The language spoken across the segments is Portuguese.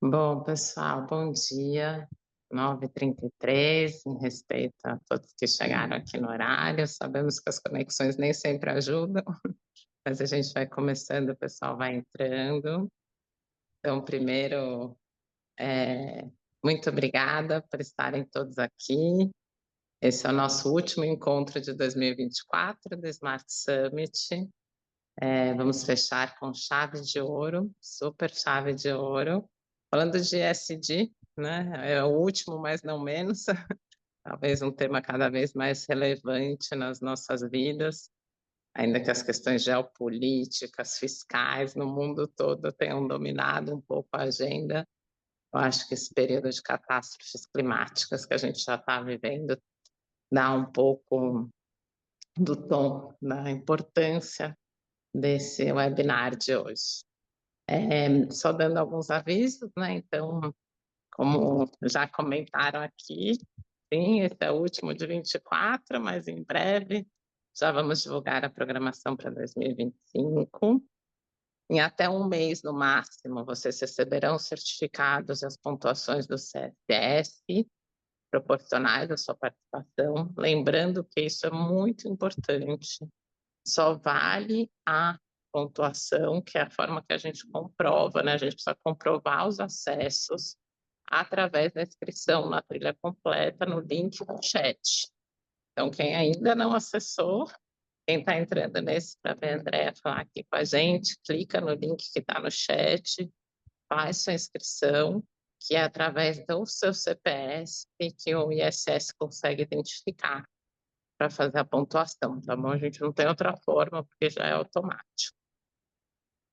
Bom, pessoal, bom dia. 9h33, em respeito a todos que chegaram aqui no horário. Sabemos que as conexões nem sempre ajudam, mas a gente vai começando, o pessoal vai entrando. Então, primeiro, é, muito obrigada por estarem todos aqui. Esse é o nosso último encontro de 2024 do Smart Summit. Vamos fechar com chave de ouro, super chave de ouro. Falando de ESG, né? É o último, mas não menos, talvez um tema cada vez mais relevante nas nossas vidas, ainda que as questões geopolíticas, fiscais no mundo todo tenham dominado um pouco a agenda. Eu acho que esse período de catástrofes climáticas que a gente já está vivendo dá um pouco do tom da importância desse webinar de hoje. Só dando alguns avisos, né? Então, como já comentaram aqui, sim, esse é o último de 24, mas em breve já vamos divulgar a programação para 2025. Em até um mês, no máximo, vocês receberão os certificados e as pontuações do CSS, proporcionais à sua participação. Lembrando que isso é muito importante, só vale a pontuação, que é a forma que a gente comprova, né? A gente precisa comprovar os acessos através da inscrição na trilha completa, no link no chat. Então, quem ainda não acessou, quem está entrando nesse para ver a Andréa falar aqui com a gente, clica no link que está no chat, faz sua inscrição, que é através do seu CPF que o ISS consegue identificar para fazer a pontuação, tá bom? A gente não tem outra forma, porque já é automático.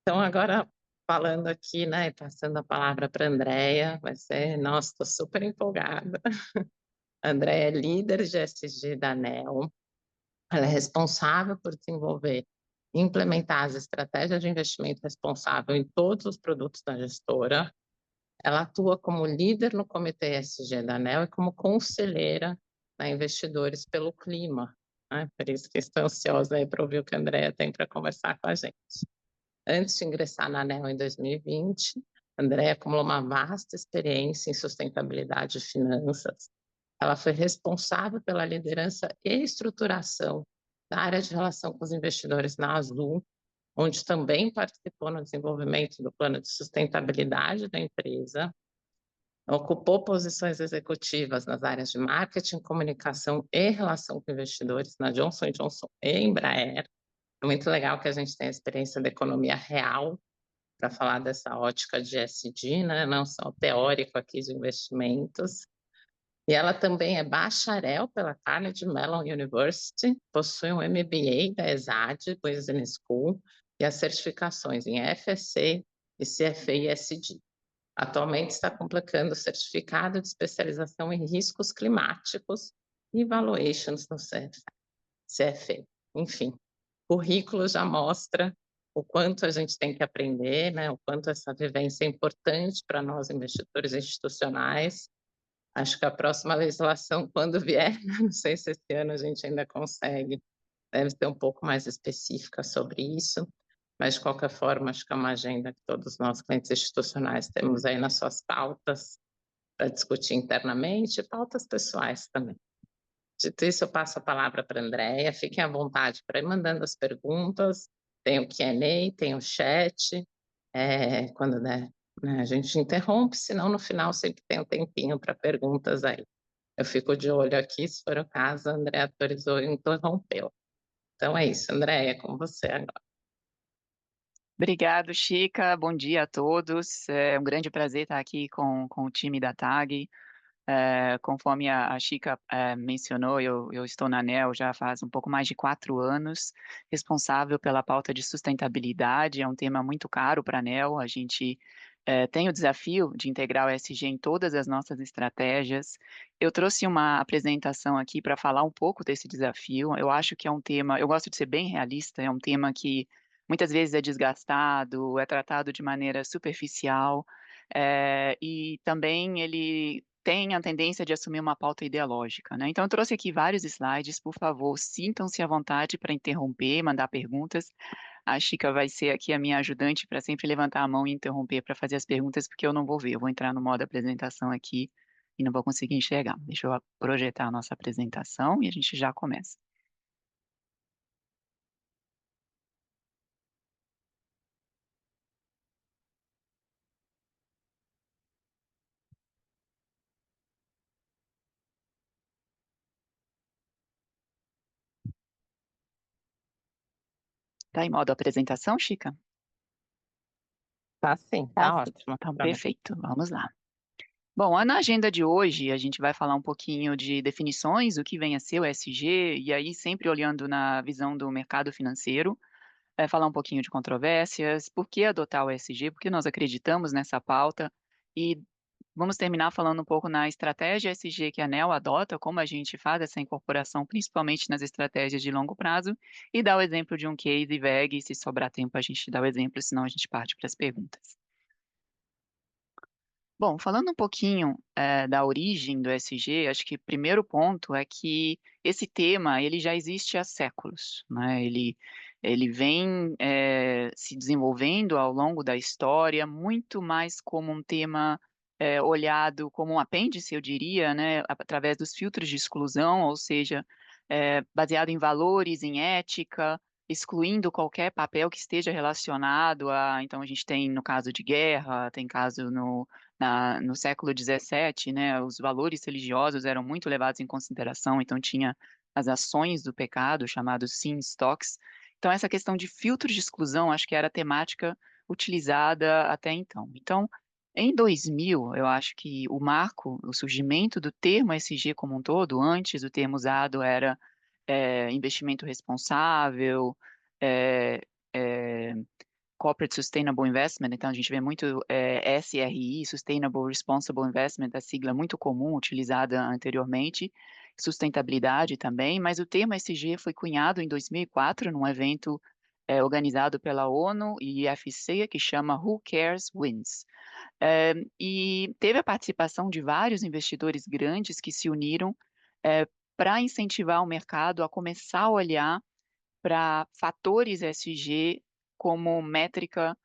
Então, agora, falando aqui, né, passando a palavra para a Andréa, vai ser, nossa, estou super empolgada. A Andréa é líder de SG da ANEL, ela é responsável por desenvolver e implementar as estratégias de investimento responsável em todos os produtos da gestora. Ela atua como líder no Comitê ESG da ANEL e como conselheira na Investidores pelo Clima, né? Por isso que estou ansiosa aí para ouvir o que a Andrea tem para conversar com a gente. Antes de ingressar na ANEL em 2020, a Andrea acumulou uma vasta experiência em sustentabilidade e finanças. Ela foi responsável pela liderança e estruturação da área de relação com os investidores na Azul, onde também participou no desenvolvimento do plano de sustentabilidade da empresa. Ocupou posições executivas nas áreas de marketing, comunicação e relação com investidores na Johnson Johnson e Embraer. É muito legal que a gente tenha a experiência da economia real para falar dessa ótica de ESG, né? Não só teórico aqui de investimentos. E ela também é bacharel pela Carnegie Mellon University, possui um MBA da ESAD, Business School, e as certificações em FSC e CFA ESG. Atualmente está completando o certificado de especialização em riscos climáticos e evaluations no CFA. Enfim, o currículo já mostra o quanto a gente tem que aprender, né? O quanto essa vivência é importante para nós investidores institucionais. Acho que a próxima legislação, quando vier, não sei se esse ano a gente ainda consegue, deve ser um pouco mais específica sobre isso, mas de qualquer forma, acho que é uma agenda que todos nós, clientes institucionais, temos aí nas suas pautas para discutir internamente, e pautas pessoais também. Dito isso, eu passo a palavra para a Andréia, fiquem à vontade para ir mandando as perguntas, tem o Q&A, tem o chat, quando der, né, a gente interrompe, senão no final sempre tem um tempinho para perguntas aí. Eu fico de olho aqui, se for o caso, a Andréia autorizou e interrompeu. Então é isso, Andréia, com você agora. Obrigado, Chica. Bom dia a todos. É um grande prazer estar aqui com o time da TAG. Conforme a Chica mencionou, eu estou na ANEL já faz um pouco mais de 4 anos, responsável pela pauta de sustentabilidade. É um tema muito caro para a ANEL. A gente tem o desafio de integrar o ESG em todas as nossas estratégias. Eu trouxe uma apresentação aqui para falar um pouco desse desafio. Eu acho que é um tema, eu gosto de ser bem realista, é um tema que muitas vezes é desgastado, é tratado de maneira superficial, e também ele tem a tendência de assumir uma pauta ideológica, né? Então, eu trouxe aqui vários slides, por favor, sintam-se à vontade para interromper, mandar perguntas, A Chica vai ser aqui a minha ajudante para sempre levantar a mão e interromper para fazer as perguntas, porque eu não vou ver. Eu vou entrar no modo apresentação aqui e não vou conseguir enxergar. Deixa eu projetar a nossa apresentação e a gente já começa. Tá em modo apresentação, Chica? Tá sim, Tá tá sim. ótimo. Então, Pra mim. perfeito. Vamos lá. Bom, na agenda de hoje, a gente vai falar um pouquinho de definições, o que vem a ser o ESG, e aí sempre olhando na visão do mercado financeiro, falar um pouquinho de controvérsias, por que adotar o ESG, por que nós acreditamos nessa pauta, e vamos terminar falando um pouco na estratégia ESG que a ANEEL adota, como a gente faz essa incorporação, principalmente nas estratégias de longo prazo, e dar o exemplo de um case VEG, se sobrar tempo a gente dá o exemplo, senão a gente parte para as perguntas. Bom, falando um pouquinho da origem do ESG, acho que o primeiro ponto é que esse tema ele já existe há séculos, né? Ele vem se desenvolvendo ao longo da história, muito mais como um tema olhado como um apêndice, eu diria, né? Através dos filtros de exclusão, ou seja, baseado em valores, em ética, excluindo qualquer papel que esteja relacionado a. Então, a gente tem no caso de guerra, tem caso no século XVII, né, os valores religiosos eram muito levados em consideração, então tinha as ações do pecado, chamados sin stocks. Então, essa questão de filtros de exclusão, acho que era a temática utilizada até então. Então, em 2000, eu acho que o marco, o surgimento do termo ESG como um todo, antes o termo usado era investimento responsável, é, é, Corporate Sustainable Investment, então a gente vê muito SRI, Sustainable Responsible Investment, a sigla muito comum utilizada anteriormente, sustentabilidade também, mas o termo ESG foi cunhado em 2004 num evento organizado pela ONU e IFC, que chama Who Cares Wins. E teve a participação de vários investidores grandes que se uniram para incentivar o mercado a começar a olhar para fatores ESG como métrica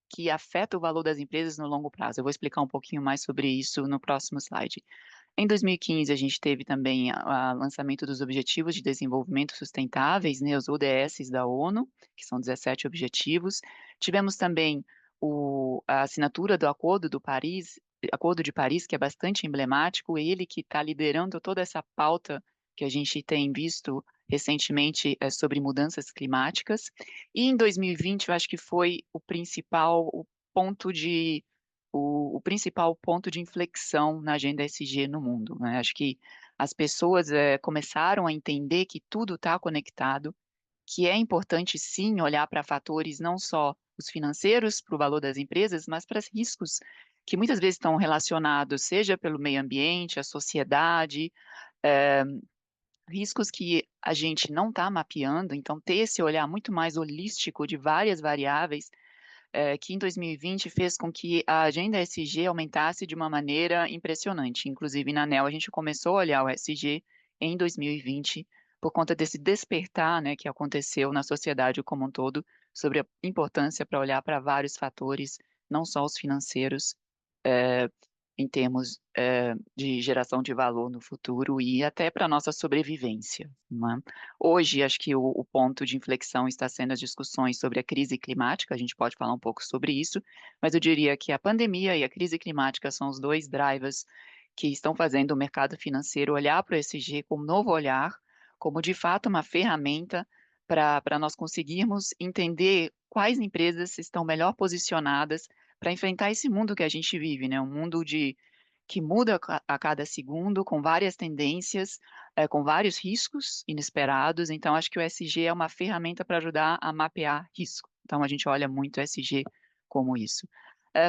que afeta o valor das empresas no longo prazo. Eu vou explicar um pouquinho mais sobre isso no próximo slide. Em 2015, a gente teve também o lançamento dos Objetivos de Desenvolvimento Sustentáveis, né, os ODS da ONU, que são 17 objetivos. Tivemos também a assinatura do Acordo de Paris, que é bastante emblemático, ele que está liderando toda essa pauta que a gente tem visto recentemente sobre mudanças climáticas. E em 2020, eu acho que foi o principal ponto de inflexão na agenda ESG no mundo, né? Acho que as pessoas começaram a entender que tudo está conectado, que é importante sim olhar para fatores não só os financeiros, para o valor das empresas, mas para os riscos que muitas vezes estão relacionados, seja pelo meio ambiente, a sociedade, eh, riscos que a gente não está mapeando, então ter esse olhar muito mais holístico de várias variáveis que em 2020 fez com que a agenda SG aumentasse de uma maneira impressionante. Inclusive, na ANEEL, a gente começou a olhar o SG em 2020 por conta desse despertar, né, que aconteceu na sociedade como um todo sobre a importância para olhar para vários fatores, não só os financeiros, eh, em termos de geração de valor no futuro e até para a nossa sobrevivência, né? Hoje, acho que o ponto de inflexão está sendo as discussões sobre a crise climática, a gente pode falar um pouco sobre isso, mas eu diria que a pandemia e a crise climática são os dois drivers que estão fazendo o mercado financeiro olhar para o ESG com um novo olhar, como de fato uma ferramenta para nós conseguirmos entender quais empresas estão melhor posicionadas para enfrentar esse mundo que a gente vive, né? Um mundo que muda a cada segundo, com várias tendências, com vários riscos inesperados. Então, acho que o SG é uma ferramenta para ajudar a mapear risco. Então, a gente olha muito o SG como isso.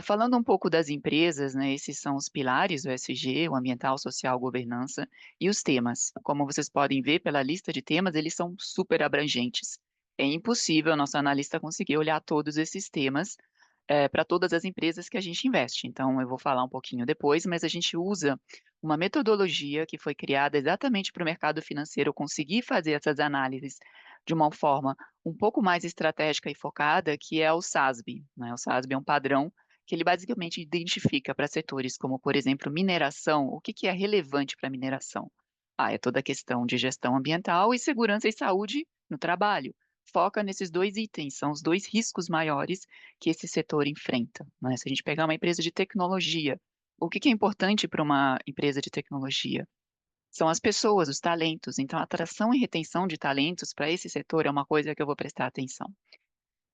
Falando um pouco das empresas, né, esses são os pilares do SG, o ambiental, social, governança, e os temas. Como vocês podem ver pela lista de temas, eles são super abrangentes. É impossível a nossa analista conseguir olhar todos esses temas para todas as empresas que a gente investe. Então, eu vou falar um pouquinho depois, mas a gente usa uma metodologia que foi criada exatamente para o mercado financeiro conseguir fazer essas análises de uma forma um pouco mais estratégica e focada, que é o SASB, né? O SASB é um padrão que ele basicamente identifica para setores como, por exemplo, mineração, o que que é relevante para a mineração? Ah, é toda a questão de gestão ambiental e segurança e saúde no trabalho. Foca nesses dois itens, são os dois riscos maiores que esse setor enfrenta, né? Se a gente pegar uma empresa de tecnologia, o que que é importante para uma empresa de tecnologia? São as pessoas, os talentos. Então, a atração e retenção de talentos para esse setor é uma coisa que eu vou prestar atenção.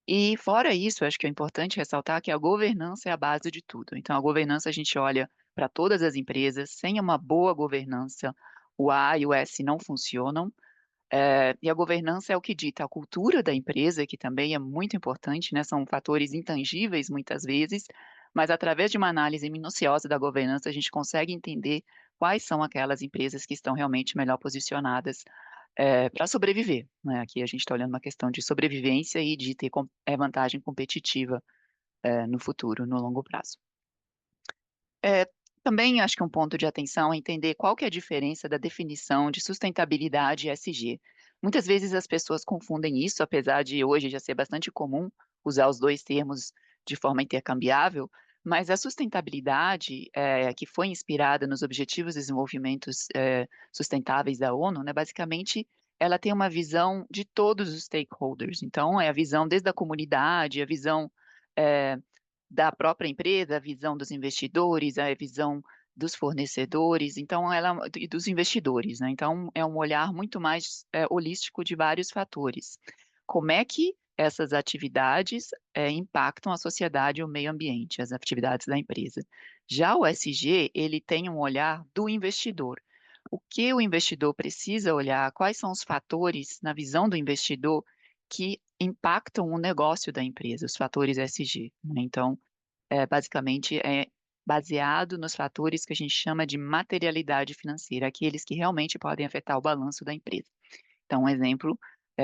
E fora isso, eu acho que é importante ressaltar que a governança é a base de tudo. Então, a governança a gente olha para todas as empresas, sem uma boa governança, o A e o S não funcionam. E a governança é o que dita a cultura da empresa, que também é muito importante, né? São fatores intangíveis muitas vezes, mas através de uma análise minuciosa da governança, a gente consegue entender quais são aquelas empresas que estão realmente melhor posicionadas para sobreviver, né? Aqui a gente está olhando uma questão de sobrevivência e de ter vantagem competitiva no futuro, no longo prazo. É, também acho que um ponto de atenção é entender qual que é a diferença da definição de sustentabilidade e ESG. Muitas vezes as pessoas confundem isso, apesar de hoje já ser bastante comum usar os dois termos de forma intercambiável, mas a sustentabilidade, que foi inspirada nos Objetivos de Desenvolvimento Sustentáveis da ONU, né, basicamente ela tem uma visão de todos os stakeholders. Então, é a visão desde a comunidade, a visão é, da própria empresa, a visão dos investidores, a visão dos fornecedores, então ela e dos investidores, né? Então é um olhar muito mais holístico de vários fatores. Como é que essas atividades impactam a sociedade e o meio ambiente, as atividades da empresa? Já o SG, ele tem um olhar do investidor. O que o investidor precisa olhar? Quais são os fatores, na visão do investidor, que impactam o negócio da empresa, os fatores SG, né? Então, basicamente é baseado nos fatores que a gente chama de materialidade financeira, aqueles que realmente podem afetar o balanço da empresa. Então, um exemplo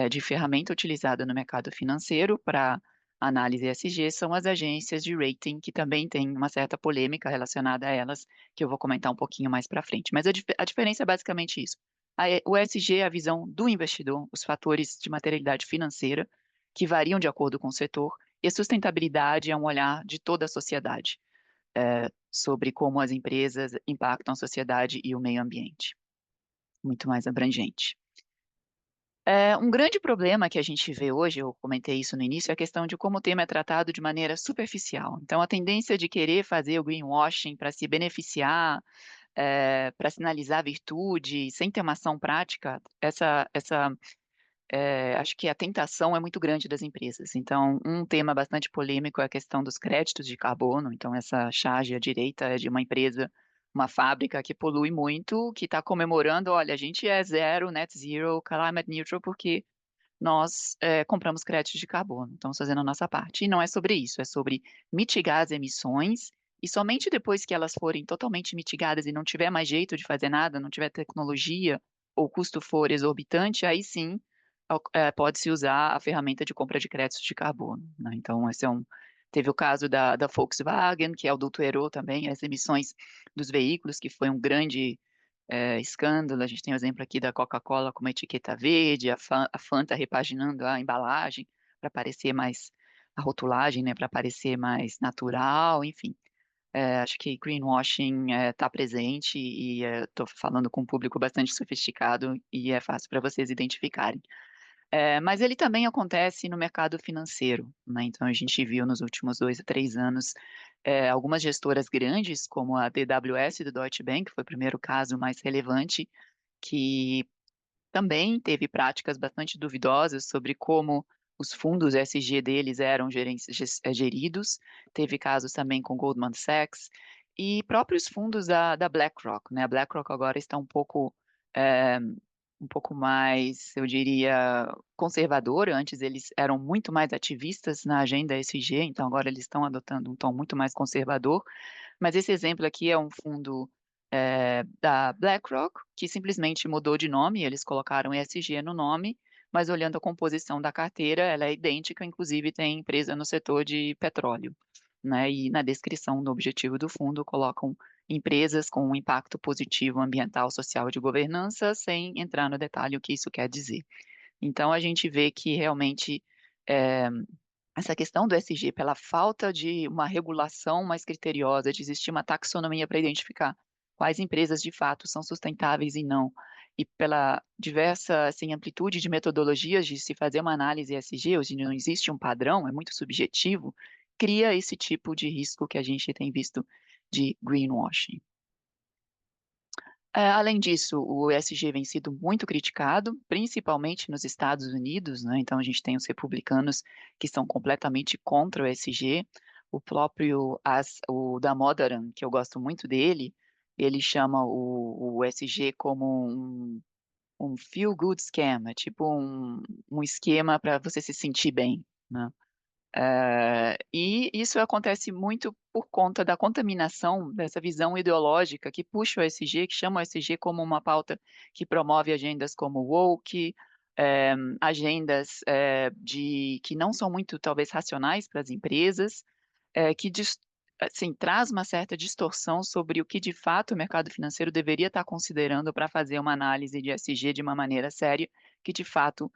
de ferramenta utilizada no mercado financeiro para análise ESG são as agências de rating, que também tem uma certa polêmica relacionada a elas, que eu vou comentar um pouquinho mais para frente. Mas a diferença é basicamente isso. O ESG é a visão do investidor, os fatores de materialidade financeira, que variam de acordo com o setor, e a sustentabilidade é um olhar de toda a sociedade, sobre como as empresas impactam a sociedade e o meio ambiente, muito mais abrangente. Um grande problema que a gente vê hoje, eu comentei isso no início, é a questão de como o tema é tratado de maneira superficial. Então, a tendência de querer fazer o greenwashing para se beneficiar, para sinalizar virtude, sem ter uma ação prática, acho que a tentação é muito grande das empresas. Então, um tema bastante polêmico é a questão dos créditos de carbono. Então, essa charge à direita é de uma empresa, uma fábrica que polui muito, que está comemorando, olha, a gente é zero, net zero, climate neutral, porque nós compramos créditos de carbono, estamos fazendo a nossa parte. E não é sobre isso, é sobre mitigar as emissões, e somente depois que elas forem totalmente mitigadas e não tiver mais jeito de fazer nada, não tiver tecnologia, ou o custo for exorbitante, aí sim pode-se usar a ferramenta de compra de créditos de carbono, né? Então, teve o caso da Volkswagen, que adulterou também as emissões dos veículos, que foi um grande escândalo. A gente tem o exemplo aqui da Coca-Cola com uma etiqueta verde, a Fanta repaginando a embalagem para parecer mais, a rotulagem, né, para parecer mais natural, enfim. Acho que greenwashing está presente e estou falando com um público bastante sofisticado e é fácil para vocês identificarem. Mas ele também acontece no mercado financeiro, né? Então, a gente viu nos últimos 2 a 3 anos algumas gestoras grandes, como a DWS do Deutsche Bank, que foi o primeiro caso mais relevante, que também teve práticas bastante duvidosas sobre como os fundos SG deles eram geridos. Teve casos também com Goldman Sachs e próprios fundos da BlackRock, né? A BlackRock agora está um pouco mais, eu diria, conservadora. Antes eles eram muito mais ativistas na agenda SG, então agora eles estão adotando um tom muito mais conservador. Mas esse exemplo aqui é um fundo da BlackRock, que simplesmente mudou de nome, eles colocaram ESG no nome, mas olhando a composição da carteira, ela é idêntica, inclusive tem empresa no setor de petróleo, né? E na descrição do objetivo do fundo colocam empresas com um impacto positivo ambiental, social e de governança, sem entrar no detalhe o que isso quer dizer. Então, a gente vê que realmente eh, essa questão do ESG, pela falta de uma regulação mais criteriosa, de existir uma taxonomia para identificar quais empresas de fato são sustentáveis e não, e pela diversa assim, amplitude de metodologias de se fazer uma análise ESG, hoje não existe um padrão, é muito subjetivo, cria esse tipo de risco que a gente tem visto de greenwashing. Além disso, o ESG vem sido muito criticado, principalmente nos Estados Unidos, né? Então a gente tem os republicanos que são completamente contra o ESG. O próprio o Damodaran, que eu gosto muito dele, ele chama o ESG como um feel-good scam, é tipo um esquema para você se sentir bem, né? E isso acontece muito por conta da contaminação dessa visão ideológica que puxa o ESG, que chama o ESG como uma pauta que promove agendas como woke, agendas que não são muito, talvez, racionais para as empresas, que assim, traz uma certa distorção sobre o que de fato o mercado financeiro deveria estar considerando para fazer uma análise de ESG de uma maneira séria, que de fato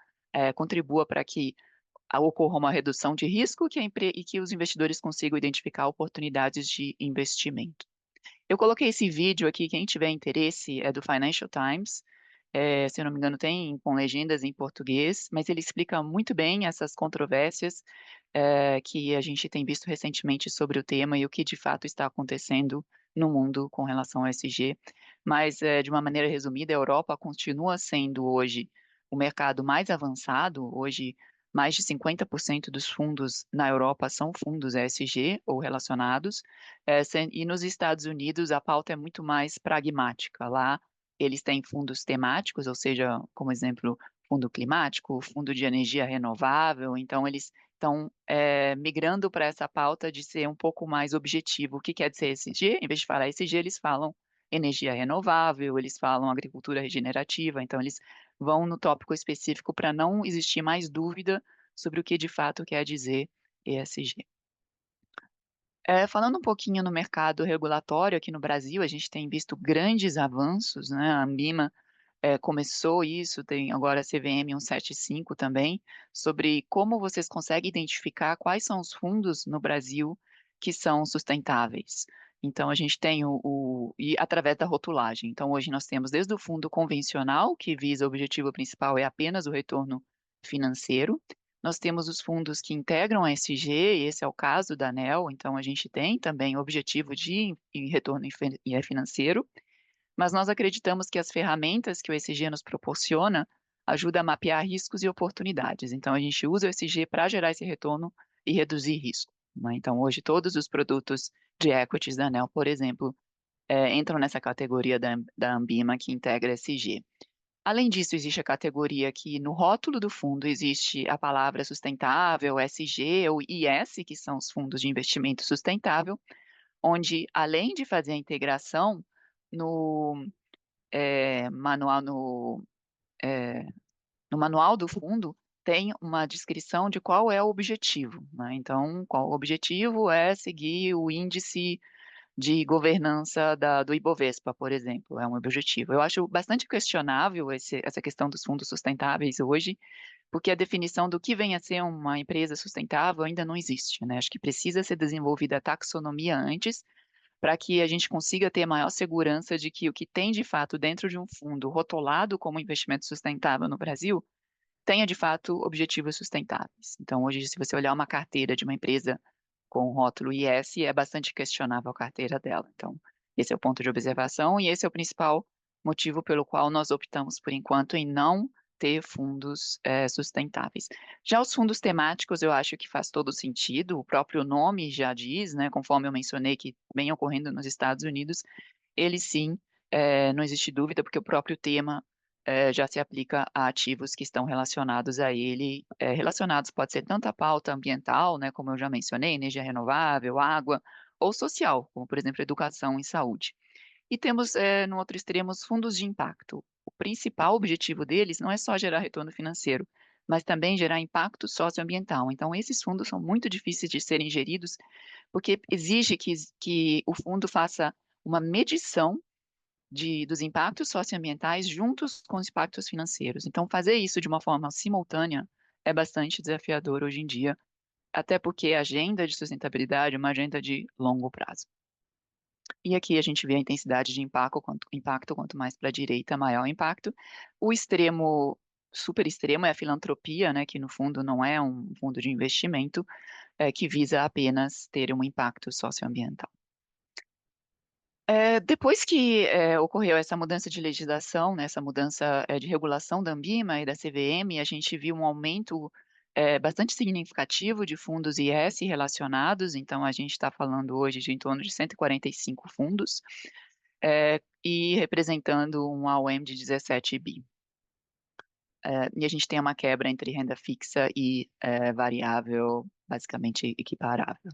contribua para que ocorra uma redução de risco e que os investidores consigam identificar oportunidades de investimento. Eu coloquei esse vídeo aqui, quem tiver interesse, é do Financial Times, se eu não me engano tem com legendas em português, mas ele explica muito bem essas controvérsias que a gente tem visto recentemente sobre o tema e o que de fato está acontecendo no mundo com relação ao ESG. Mas, de uma maneira resumida, a Europa continua sendo hoje o mercado mais avançado. Hoje, mais de 50% dos fundos na Europa são fundos ESG ou relacionados, e nos Estados Unidos a pauta é muito mais pragmática. Lá eles têm fundos temáticos, ou seja, como exemplo, fundo climático, fundo de energia renovável, então eles estão migrando para essa pauta de ser um pouco mais objetivo. O que quer dizer ESG? Em vez de falar ESG, eles falam energia renovável, eles falam agricultura regenerativa, então eles vão no tópico específico para não existir mais dúvida sobre o que de fato quer dizer ESG. Falando um pouquinho no mercado regulatório aqui no Brasil, a gente tem visto grandes avanços, né? A Anbima começou isso, tem agora a CVM 175 também, sobre como vocês conseguem identificar quais são os fundos no Brasil que são sustentáveis. Então, a gente tem e através da rotulagem. Então, hoje nós temos desde o fundo convencional, que visa o objetivo principal é apenas o retorno financeiro. Nós temos os fundos que integram a ESG, e esse é o caso da ANEEL, então a gente tem também o objetivo de retorno financeiro, mas nós acreditamos que as ferramentas que o ESG nos proporciona ajudam a mapear riscos e oportunidades. Então, a gente usa o ESG para gerar esse retorno e reduzir risco, né? Então, hoje, todos os produtos de equities da ANEL, por exemplo, entram nessa categoria da Ambima que integra ESG. Além disso, existe a categoria que no rótulo do fundo existe a palavra sustentável, SG ou IS, que são os fundos de investimento sustentável, onde, além de fazer a integração no manual no manual do fundo tem uma descrição de qual é o objetivo, né? Então, qual o objetivo é seguir o índice de governança do Ibovespa, por exemplo, é um objetivo. Eu acho bastante questionável essa questão dos fundos sustentáveis hoje, porque a definição do que vem a ser uma empresa sustentável ainda não existe, né? Acho que precisa ser desenvolvida a taxonomia antes, para que a gente consiga ter maior segurança de que o que tem de fato dentro de um fundo rotulado como investimento sustentável no Brasil tenha de fato objetivos sustentáveis. Então, hoje, se você olhar uma carteira de uma empresa com o rótulo IS, é bastante questionável a carteira dela. Então, esse é o ponto de observação e esse é o principal motivo pelo qual nós optamos, por enquanto, em não ter fundos sustentáveis. Já os fundos temáticos, eu acho que faz todo sentido, o próprio nome já diz, né, conforme eu mencionei que vem ocorrendo nos Estados Unidos, ele sim, não existe dúvida, porque o próprio tema já se aplica a ativos que estão relacionados a ele, relacionados pode ser tanto a pauta ambiental, né, como eu já mencionei, energia renovável, água, ou social, como por exemplo educação e saúde. E temos no outro extremo os fundos de impacto. O principal objetivo deles não é só gerar retorno financeiro, mas também gerar impacto socioambiental. Então, esses fundos são muito difíceis de serem geridos, porque exige que o fundo faça uma medição dos impactos socioambientais juntos com os impactos financeiros. Então, fazer isso de uma forma simultânea é bastante desafiador hoje em dia, até porque a agenda de sustentabilidade é uma agenda de longo prazo. E aqui a gente vê a intensidade de impacto, quanto mais para a direita, maior o impacto. O extremo, super extremo, é a filantropia, né, que no fundo não é um fundo de investimento, que visa apenas ter um impacto socioambiental. Depois que ocorreu essa mudança de legislação, né, essa mudança de regulação da Anbima e da CVM, a gente viu um aumento bastante significativo de fundos IS relacionados, então a gente está falando hoje de em torno de 145 fundos, e representando um AUM de 17 bi. E a gente tem uma quebra entre renda fixa e variável, basicamente equiparável.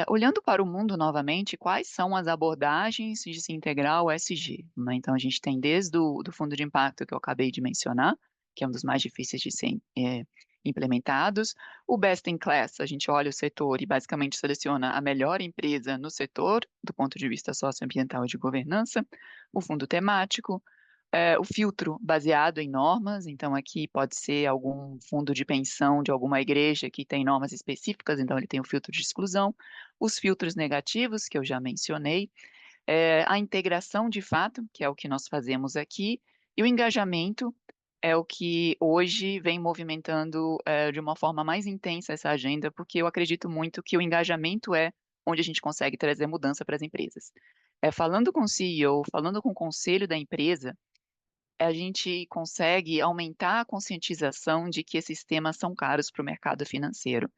Olhando para o mundo novamente, quais são as abordagens de se integrar ao ESG, né? Então, a gente tem desde o do fundo de impacto que eu acabei de mencionar, que é um dos mais difíceis de ser implementados, o best in class, a gente olha o setor e basicamente seleciona a melhor empresa no setor, do ponto de vista socioambiental e de governança, o fundo temático, o filtro baseado em normas, então aqui pode ser algum fundo de pensão de alguma igreja que tem normas específicas, então ele tem o filtro de exclusão, os filtros negativos, que eu já mencionei, a integração de fato, que é o que nós fazemos aqui, e o engajamento é o que hoje vem movimentando de uma forma mais intensa essa agenda, porque eu acredito muito que o engajamento é onde a gente consegue trazer mudança para as empresas. Falando com o CEO, falando com o conselho da empresa, a gente consegue aumentar a conscientização de que esses temas são caros para o mercado financeiro.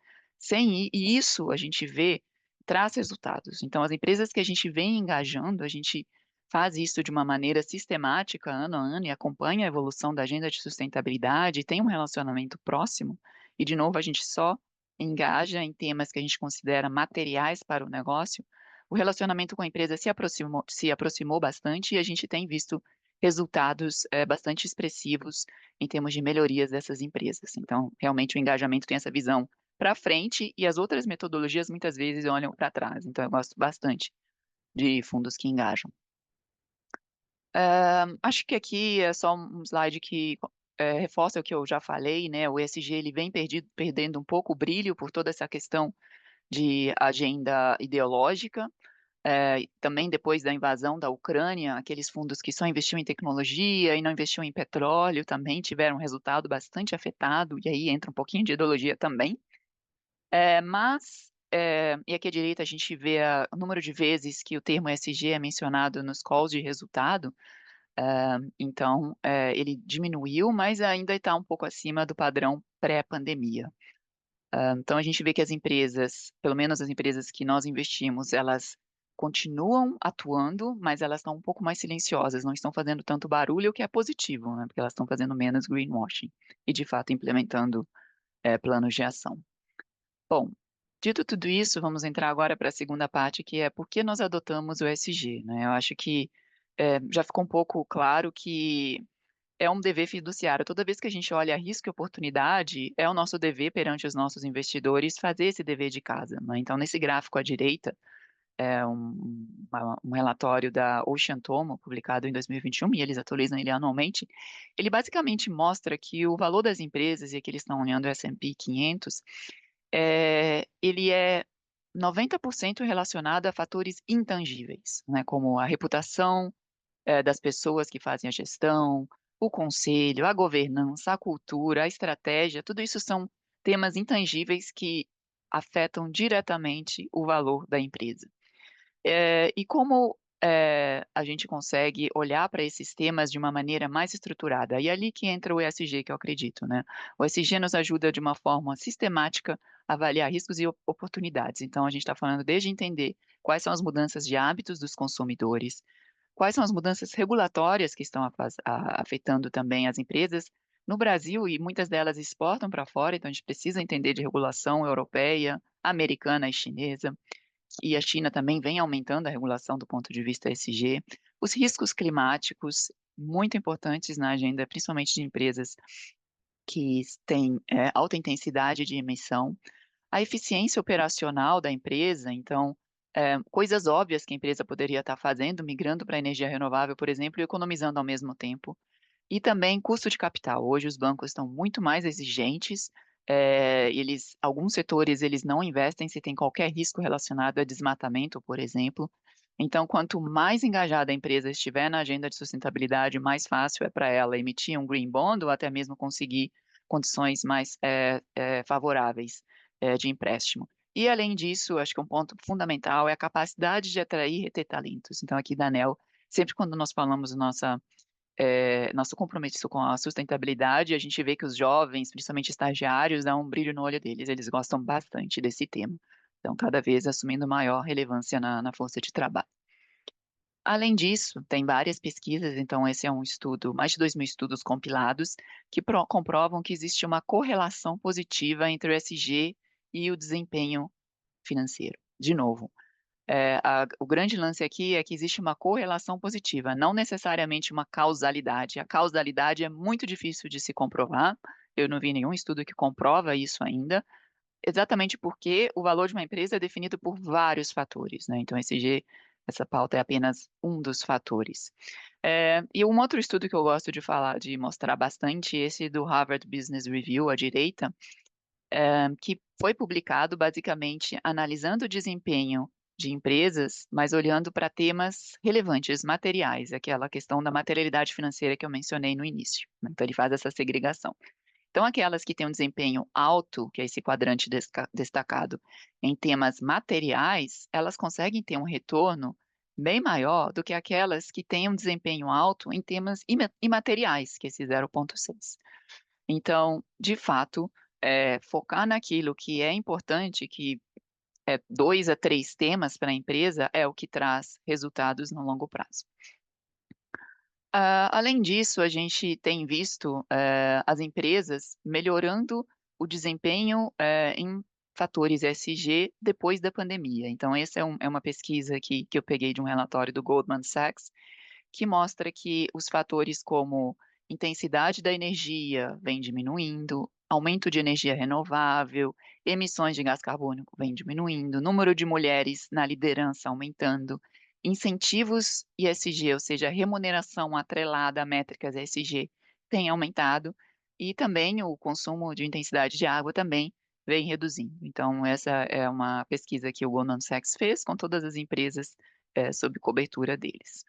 E isso a gente vê, traz resultados. Então, as empresas que a gente vem engajando, a gente faz isso de uma maneira sistemática, ano a ano, e acompanha a evolução da agenda de sustentabilidade, tem um relacionamento próximo, e, de novo, a gente só engaja em temas que a gente considera materiais para o negócio. O relacionamento com a empresa se aproximou bastante e a gente tem visto resultados bastante expressivos em termos de melhorias dessas empresas. Então, realmente, o engajamento tem essa visão para frente e as outras metodologias muitas vezes olham para trás. Então, eu gosto bastante de fundos que engajam. Acho que aqui é só um slide que reforça o que eu já falei, né? O ESG ele vem perdendo um pouco o brilho por toda essa questão de agenda ideológica. Também depois da invasão da Ucrânia, aqueles fundos que só investiam em tecnologia e não investiam em petróleo também tiveram um resultado bastante afetado, e aí entra um pouquinho de ideologia também. E aqui à direita a gente vê o número de vezes que o termo ESG é mencionado nos calls de resultado. Então, ele diminuiu, mas ainda está um pouco acima do padrão pré-pandemia. Então, a gente vê que as empresas, pelo menos as empresas que nós investimos, elas continuam atuando, mas elas estão um pouco mais silenciosas, não estão fazendo tanto barulho, o que é positivo, né? Porque elas estão fazendo menos greenwashing e, de fato, implementando planos de ação. Bom, dito tudo isso, vamos entrar agora para a segunda parte, que é por que nós adotamos o ESG, né? Eu acho que já ficou um pouco claro que é um dever fiduciário. Toda vez que a gente olha risco e oportunidade, é o nosso dever perante os nossos investidores fazer esse dever de casa, né? Então, nesse gráfico à direita, é um relatório da Ocean Tomo, publicado em 2021, e eles atualizam ele anualmente. Ele basicamente mostra que o valor das empresas, e aqui eles estão olhando o S&P 500, ele é 90% relacionado a fatores intangíveis, né? Como a reputação, das pessoas que fazem a gestão, o conselho, a governança, a cultura, a estratégia, tudo isso são temas intangíveis que afetam diretamente o valor da empresa. E como a gente consegue olhar para esses temas de uma maneira mais estruturada? E é ali que entra o ESG, que eu acredito, né? O ESG nos ajuda de uma forma sistemática a avaliar riscos e oportunidades. Então, a gente está falando desde entender quais são as mudanças de hábitos dos consumidores, quais são as mudanças regulatórias que estão afetando também as empresas no Brasil, e muitas delas exportam para fora, então a gente precisa entender de regulação europeia, americana e chinesa, e a China também vem aumentando a regulação do ponto de vista ESG, os riscos climáticos, muito importantes na agenda, principalmente de empresas que têm alta intensidade de emissão, a eficiência operacional da empresa, então coisas óbvias que a empresa poderia estar fazendo, migrando para energia renovável, por exemplo, e economizando ao mesmo tempo. E também custo de capital. Hoje os bancos estão muito mais exigentes, alguns setores eles não investem se tem qualquer risco relacionado a desmatamento, por exemplo. Então, quanto mais engajada a empresa estiver na agenda de sustentabilidade, mais fácil é para ela emitir um green bond ou até mesmo conseguir condições mais favoráveis de empréstimo. E, além disso, acho que um ponto fundamental é a capacidade de atrair e reter talentos. Então, aqui da ANEL, sempre quando nós falamos nosso compromisso com a sustentabilidade, a gente vê que os jovens, principalmente estagiários, dá um brilho no olho deles, eles gostam bastante desse tema. Então, cada vez assumindo maior relevância na força de trabalho. Além disso, tem várias pesquisas, então esse é um estudo, mais de 2.000 estudos compilados, que comprovam que existe uma correlação positiva entre o ESG e o desempenho financeiro. De novo, o grande lance aqui é que existe uma correlação positiva, não necessariamente uma causalidade. A causalidade é muito difícil de se comprovar, eu não vi nenhum estudo que comprova isso ainda, exatamente porque o valor de uma empresa é definido por vários fatores, né? Então, essa pauta é apenas um dos fatores. E um outro estudo que eu gosto de falar, de mostrar bastante, esse do Harvard Business Review, à direita, que foi publicado basicamente analisando o desempenho de empresas, mas olhando para temas relevantes, materiais, aquela questão da materialidade financeira que eu mencionei no início, né? Então, ele faz essa segregação. Então, aquelas que têm um desempenho alto, que é esse quadrante destacado em temas materiais, elas conseguem ter um retorno bem maior do que aquelas que têm um desempenho alto em temas imateriais, que é esse 0,6. Então, de fato, focar naquilo que é importante, que é 2 a 3 temas para a empresa, é o que traz resultados no longo prazo. Além disso, a gente tem visto as empresas melhorando o desempenho em fatores ESG depois da pandemia. Então, essa é uma pesquisa que eu peguei de um relatório do Goldman Sachs, que mostra que os fatores como intensidade da energia vem diminuindo, aumento de energia renovável, emissões de gás carbônico vem diminuindo, número de mulheres na liderança aumentando, incentivos ESG, ou seja, remuneração atrelada a métricas ESG, tem aumentado, e também o consumo de intensidade de água também vem reduzindo. Então, essa é uma pesquisa que o Goldman Sachs fez com todas as empresas sob cobertura deles.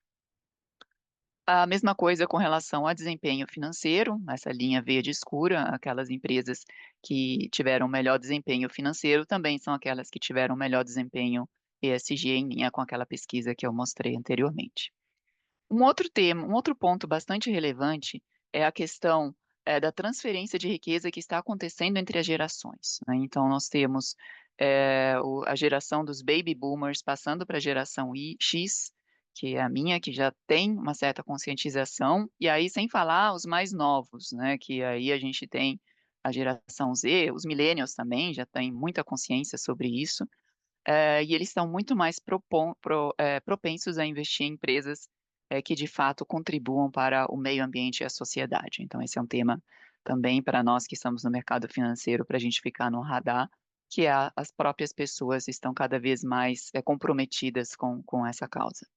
A mesma coisa com relação a desempenho financeiro, essa linha verde escura, aquelas empresas que tiveram melhor desempenho financeiro também são aquelas que tiveram melhor desempenho ESG em linha com aquela pesquisa que eu mostrei anteriormente. Um outro tema, um outro ponto bastante relevante é a questão da transferência de riqueza que está acontecendo entre as gerações, né? Então, nós temos a geração dos baby boomers passando para a geração X, que é a minha, que já tem uma certa conscientização, e aí sem falar os mais novos, né? Que aí a gente tem a geração Z, os millennials também já têm muita consciência sobre isso, e eles estão muito mais propensos a investir em empresas que de fato contribuam para o meio ambiente e a sociedade. Então, esse é um tema também para nós que estamos no mercado financeiro, para a gente ficar no radar, que as próprias pessoas estão cada vez mais comprometidas com essa causa.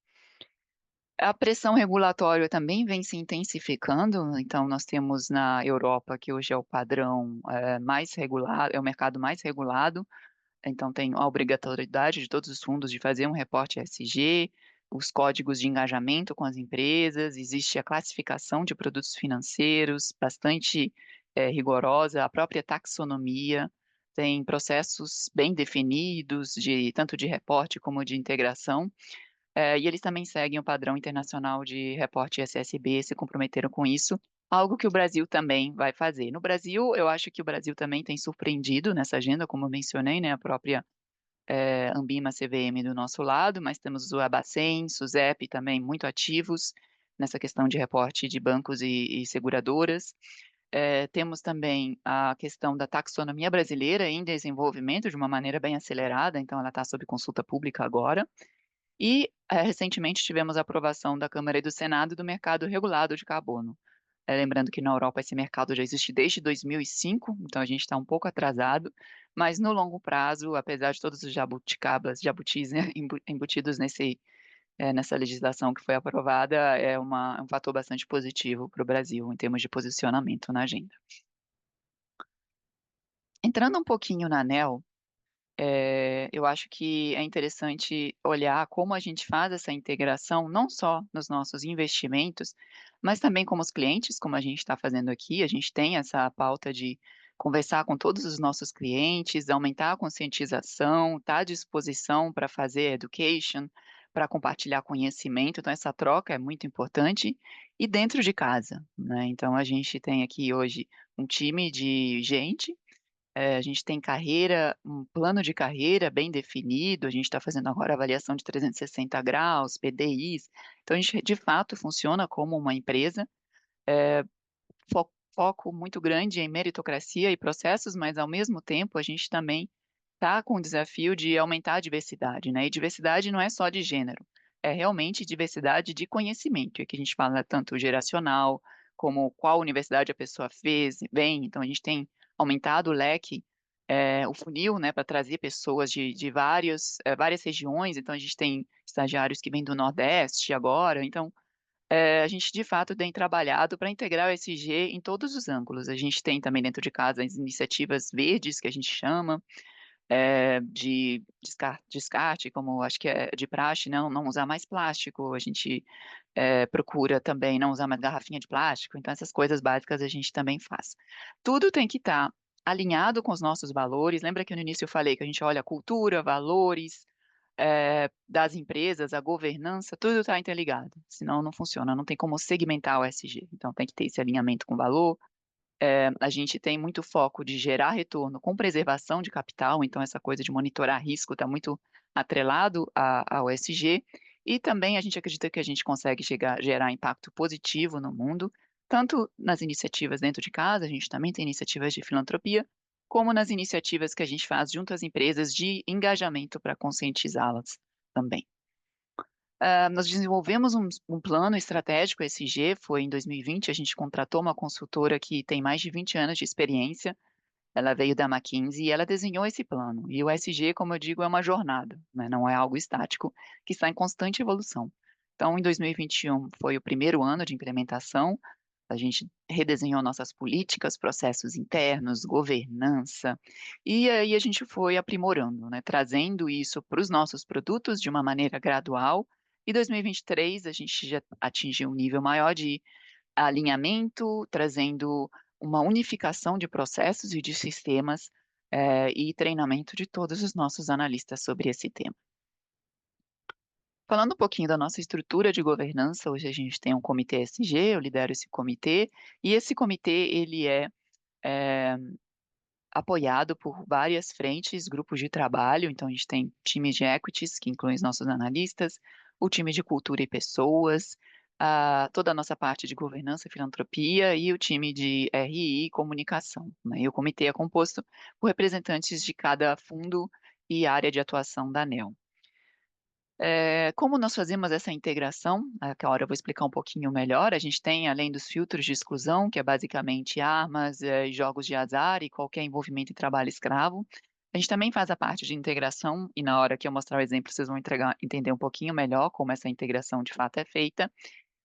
A pressão regulatória também vem se intensificando, então nós temos na Europa, que hoje é o padrão mais regulado, é o mercado mais regulado, então, tem a obrigatoriedade de todos os fundos de fazer um reporte ESG, os códigos de engajamento com as empresas, existe a classificação de produtos financeiros, bastante rigorosa, a própria taxonomia, tem processos bem definidos, tanto de reporte como de integração, e eles também seguem o padrão internacional de reporte SSB, se comprometeram com isso, algo que o Brasil também vai fazer. No Brasil, eu acho que o Brasil também tem surpreendido nessa agenda, como eu mencionei, né, a própria Anbima CVM do nosso lado, mas temos o Abacen, SUSEP também muito ativos nessa questão de reporte de bancos e seguradoras. Temos também a questão da taxonomia brasileira em desenvolvimento de uma maneira bem acelerada, então ela está sob consulta pública agora. E recentemente tivemos a aprovação da Câmara e do Senado do mercado regulado de carbono. lembrando que na Europa esse mercado já existe desde 2005, então a gente está um pouco atrasado, mas no longo prazo, apesar de todos os jabutis, né, embutidos nessa legislação que foi aprovada, é um fator bastante positivo para o Brasil em termos de posicionamento na agenda. Entrando um pouquinho na ANEEL, eu acho que é interessante olhar como a gente faz essa integração, não só nos nossos investimentos, mas também como os clientes, como a gente está fazendo aqui. A gente tem essa pauta de conversar com todos os nossos clientes, aumentar a conscientização, estar à disposição para fazer education, para compartilhar conhecimento. Então, essa troca é muito importante. E dentro de casa, né? Então, a gente tem aqui hoje um time de gente, a gente tem um plano de carreira bem definido, a gente está fazendo agora avaliação de 360 graus, PDIs, então a gente de fato funciona como uma empresa, foco muito grande em meritocracia e processos, mas ao mesmo tempo a gente também está com o desafio de aumentar a diversidade, né? E diversidade não é só de gênero, é realmente diversidade de conhecimento, e aqui a gente fala tanto geracional, como qual universidade a pessoa vem, então a gente tem aumentado o leque, o funil, né, para trazer pessoas de várias regiões, então a gente tem estagiários que vêm do Nordeste agora, então a gente de fato tem trabalhado para integrar o ESG em todos os ângulos. A gente tem também dentro de casa as iniciativas verdes, que a gente chama, de descarte, como acho que é de praxe, não usar mais plástico, a gente procura também não usar mais garrafinha de plástico, então essas coisas básicas a gente também faz. Tudo tem que estar alinhado com os nossos valores. Lembra que no início eu falei que a gente olha a cultura, valores das empresas, a governança, tudo está interligado, senão não funciona, não tem como segmentar o ESG, então tem que ter esse alinhamento com valor. A gente tem muito foco de gerar retorno com preservação de capital, então essa coisa de monitorar risco está muito atrelado ao ESG, e também a gente acredita que a gente consegue gerar impacto positivo no mundo, tanto nas iniciativas dentro de casa, a gente também tem iniciativas de filantropia, como nas iniciativas que a gente faz junto às empresas de engajamento para conscientizá-las também. Nós desenvolvemos um plano estratégico ESG, foi em 2020, a gente contratou uma consultora que tem mais de 20 anos de experiência, ela veio da McKinsey e ela desenhou esse plano. E o ESG, como eu digo, é uma jornada, né? Não é algo estático, que está em constante evolução. Então, em 2021 foi o primeiro ano de implementação, a gente redesenhou nossas políticas, processos internos, governança, e aí a gente foi aprimorando, né? Trazendo isso para os nossos produtos de uma maneira gradual. E 2023 a gente já atingiu um nível maior de alinhamento, trazendo uma unificação de processos e de sistemas, e treinamento de todos os nossos analistas sobre esse tema. Falando um pouquinho da nossa estrutura de governança, hoje a gente tem um comitê ESG, eu lidero esse comitê, e esse comitê ele é apoiado por várias frentes, grupos de trabalho, então a gente tem times de equities, que incluem os nossos analistas, o time de cultura e pessoas, toda a nossa parte de governança e filantropia e o time de RI e comunicação, né? E o comitê é composto por representantes de cada fundo e área de atuação da ANEEL. Como nós fazemos essa integração, que a hora eu vou explicar um pouquinho melhor, a gente tem, além dos filtros de exclusão, que é basicamente armas, jogos de azar e qualquer envolvimento em trabalho escravo, a gente também faz a parte de integração, e na hora que eu mostrar o exemplo, vocês vão entender um pouquinho melhor como essa integração de fato é feita,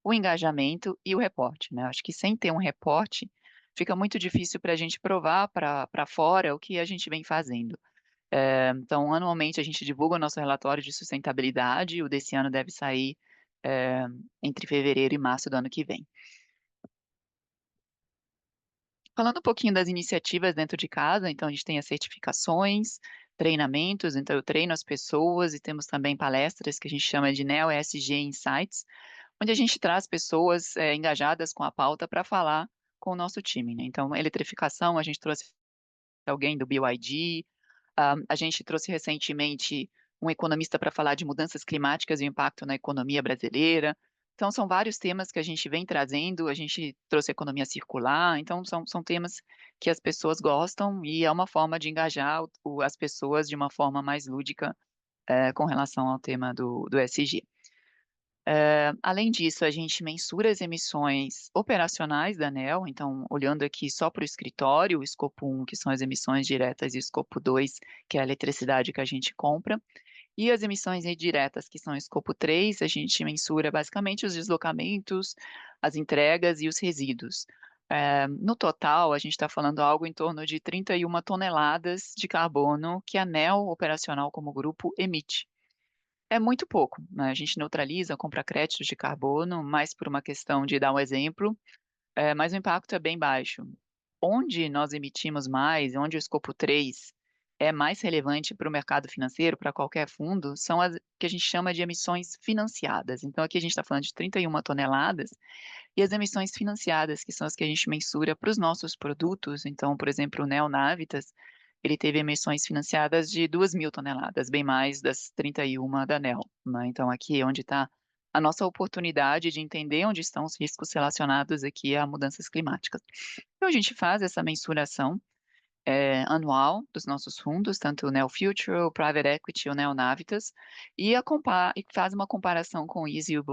o engajamento e o reporte, né? Acho que sem ter um reporte, fica muito difícil para a gente provar para fora o que a gente vem fazendo. Então, anualmente a gente divulga o nosso relatório de sustentabilidade, o desse ano deve sair entre fevereiro e março do ano que vem. Falando um pouquinho das iniciativas dentro de casa, então a gente tem as certificações, treinamentos, então eu treino as pessoas e temos também palestras que a gente chama de Neo ESG Insights, onde a gente traz pessoas engajadas com a pauta para falar com o nosso time, né? Então, eletrificação, a gente trouxe alguém do BYD, a gente trouxe recentemente um economista para falar de mudanças climáticas e o impacto na economia brasileira. Então, são vários temas que a gente vem trazendo, a gente trouxe economia circular, então são temas que as pessoas gostam e é uma forma de engajar as pessoas de uma forma mais lúdica com relação ao tema do ESG. Além disso, a gente mensura as emissões operacionais da ANEEL, então, olhando aqui só para o escritório, o escopo 1, que são as emissões diretas, e o escopo 2, que é a eletricidade que a gente compra, e as emissões indiretas, que são o escopo 3, a gente mensura basicamente os deslocamentos, as entregas e os resíduos. No total, a gente está falando algo em torno de 31 toneladas de carbono que a ANEEL operacional como grupo emite. É muito pouco, né? A gente neutraliza, compra créditos de carbono, mais por uma questão de dar um exemplo, mas o impacto é bem baixo. Onde nós emitimos mais, onde o escopo 3 é mais relevante para o mercado financeiro, para qualquer fundo, são as que a gente chama de emissões financiadas. Então, aqui a gente está falando de 31 toneladas, e as emissões financiadas, que são as que a gente mensura para os nossos produtos. Então, por exemplo, o Neonavitas, ele teve emissões financiadas de 2.000 toneladas, bem mais das 31 da NEL, né? Então, aqui é onde está a nossa oportunidade de entender onde estão os riscos relacionados aqui a mudanças climáticas. Então, a gente faz essa mensuração anual dos nossos fundos, tanto o Neo Future, o Private Equity, o Neo Navitas, e faz uma comparação com o ISE e o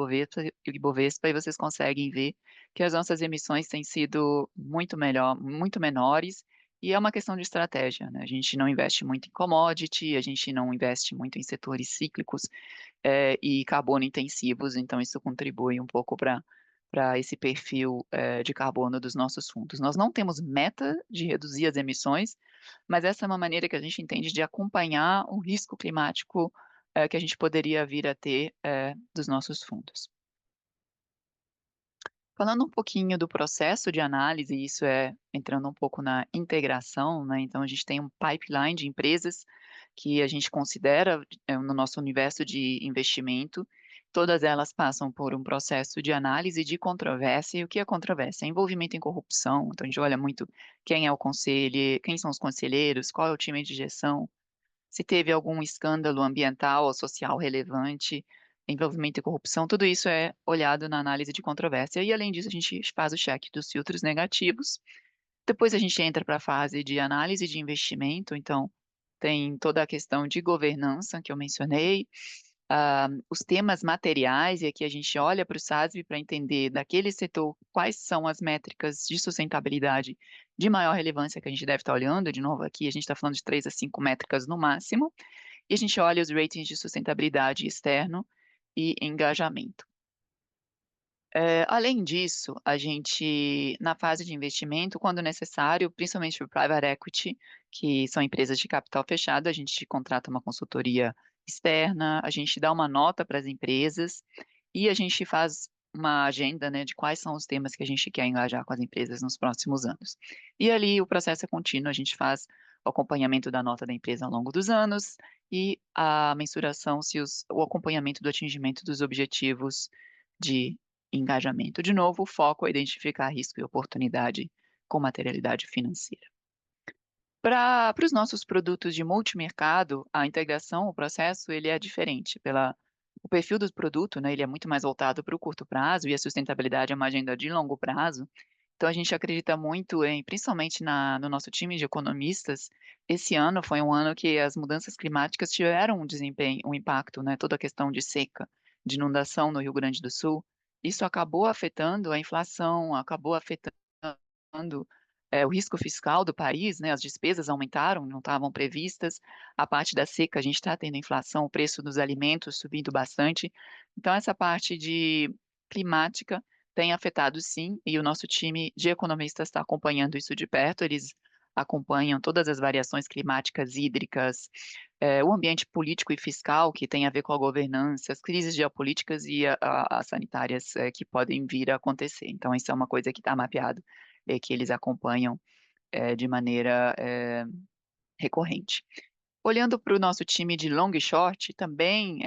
Ibovespa, e vocês conseguem ver que as nossas emissões têm sido muito menores, e é uma questão de estratégia, né? A gente não investe muito em commodity, a gente não investe muito em setores cíclicos, e carbono intensivos, então isso contribui um pouco para esse perfil de carbono dos nossos fundos. Nós não temos meta de reduzir as emissões, mas essa é uma maneira que a gente entende de acompanhar o risco climático que a gente poderia vir a ter dos nossos fundos. Falando um pouquinho do processo de análise, isso é entrando um pouco na integração, né? Então, a gente tem um pipeline de empresas que a gente considera no nosso universo de investimento. Todas elas passam por um processo de análise de controvérsia. E o que é controvérsia? É envolvimento em corrupção. Então, a gente olha muito quem é o conselho, quem são os conselheiros, qual é o time de gestão, se teve algum escândalo ambiental ou social relevante, envolvimento e corrupção, tudo isso é olhado na análise de controvérsia. E, além disso, a gente faz o check dos filtros negativos. Depois a gente entra para a fase de análise de investimento, então tem toda a questão de governança que eu mencionei, os temas materiais, e aqui a gente olha para o SASB para entender daquele setor quais são as métricas de sustentabilidade de maior relevância que a gente deve estar olhando. De novo, aqui a gente está falando de 3 a 5 métricas no máximo, e a gente olha os ratings de sustentabilidade externo e engajamento. Além disso, a gente, na fase de investimento, quando necessário, principalmente para o private equity, que são empresas de capital fechado, a gente contrata uma consultoria externa, a gente dá uma nota para as empresas e a gente faz uma agenda, né, de quais são os temas que a gente quer engajar com as empresas nos próximos anos. E ali o processo é contínuo, a gente faz o acompanhamento da nota da empresa ao longo dos anos e a mensuração, o acompanhamento do atingimento dos objetivos de engajamento. De novo, o foco é identificar risco e oportunidade com materialidade financeira. Para os nossos produtos de multimercado, a integração, o processo, ele é diferente. O perfil do produto, né, ele é muito mais voltado para o curto prazo, e a sustentabilidade é uma agenda de longo prazo. Então, a gente acredita muito principalmente no nosso time de economistas. Esse ano foi um ano que as mudanças climáticas tiveram um impacto, né, toda a questão de seca, de inundação no Rio Grande do Sul. Isso acabou afetando a inflação, acabou afetando o risco fiscal do país, né? As despesas aumentaram, não estavam previstas. A parte da seca, a gente está tendo inflação, o preço dos alimentos subindo bastante. Então, essa parte de climática tem afetado, sim, e o nosso time de economistas está acompanhando isso de perto. Eles acompanham todas as variações climáticas, hídricas, o ambiente político e fiscal, que tem a ver com a governança, as crises geopolíticas e as sanitárias que podem vir a acontecer. Então, isso é uma coisa que está mapeado, que eles acompanham de maneira recorrente. Olhando para o nosso time de long e short, também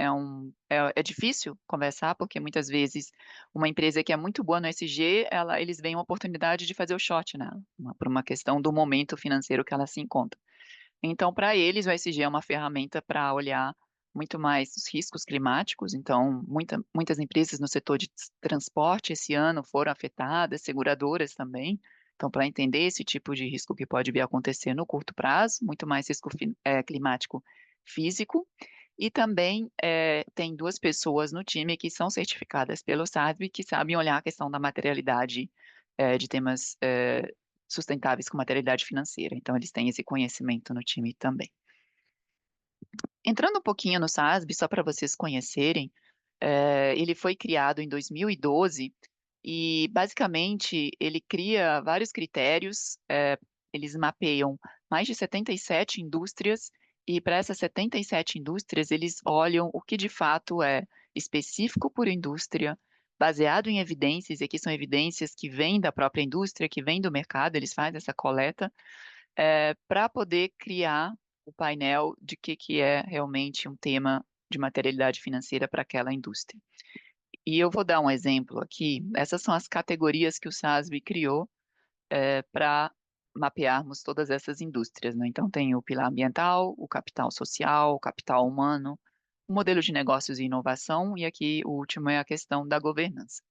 é difícil conversar, porque muitas vezes uma empresa que é muito boa no SG, eles veem uma oportunidade de fazer o short nela, por uma questão do momento financeiro que ela se encontra. Então, para eles, o ESG é uma ferramenta para olhar muito mais os riscos climáticos. Então, muitas empresas no setor de transporte esse ano foram afetadas, seguradoras também. Então, para entender esse tipo de risco que pode vir a acontecer no curto prazo, muito mais risco climático físico. E também tem 2 pessoas no time que são certificadas pelo SASB, que sabem olhar a questão da materialidade de temas sustentáveis com materialidade financeira. Então, eles têm esse conhecimento no time também. Entrando um pouquinho no SASB, só para vocês conhecerem, ele foi criado em 2012 e, basicamente, ele cria vários critérios, eles mapeiam mais de 77 indústrias e, para essas 77 indústrias, eles olham o que de fato é específico por indústria, baseado em evidências, e aqui são evidências que vêm da própria indústria, que vêm do mercado, eles fazem essa coleta, para poder criar o painel de que é realmente um tema de materialidade financeira para aquela indústria. E eu vou dar um exemplo aqui. Essas são as categorias que o SASB criou para mapearmos todas essas indústrias, né? Então, tem o pilar ambiental, o capital social, o capital humano, o modelo de negócios e inovação, e aqui o último é a questão da governança.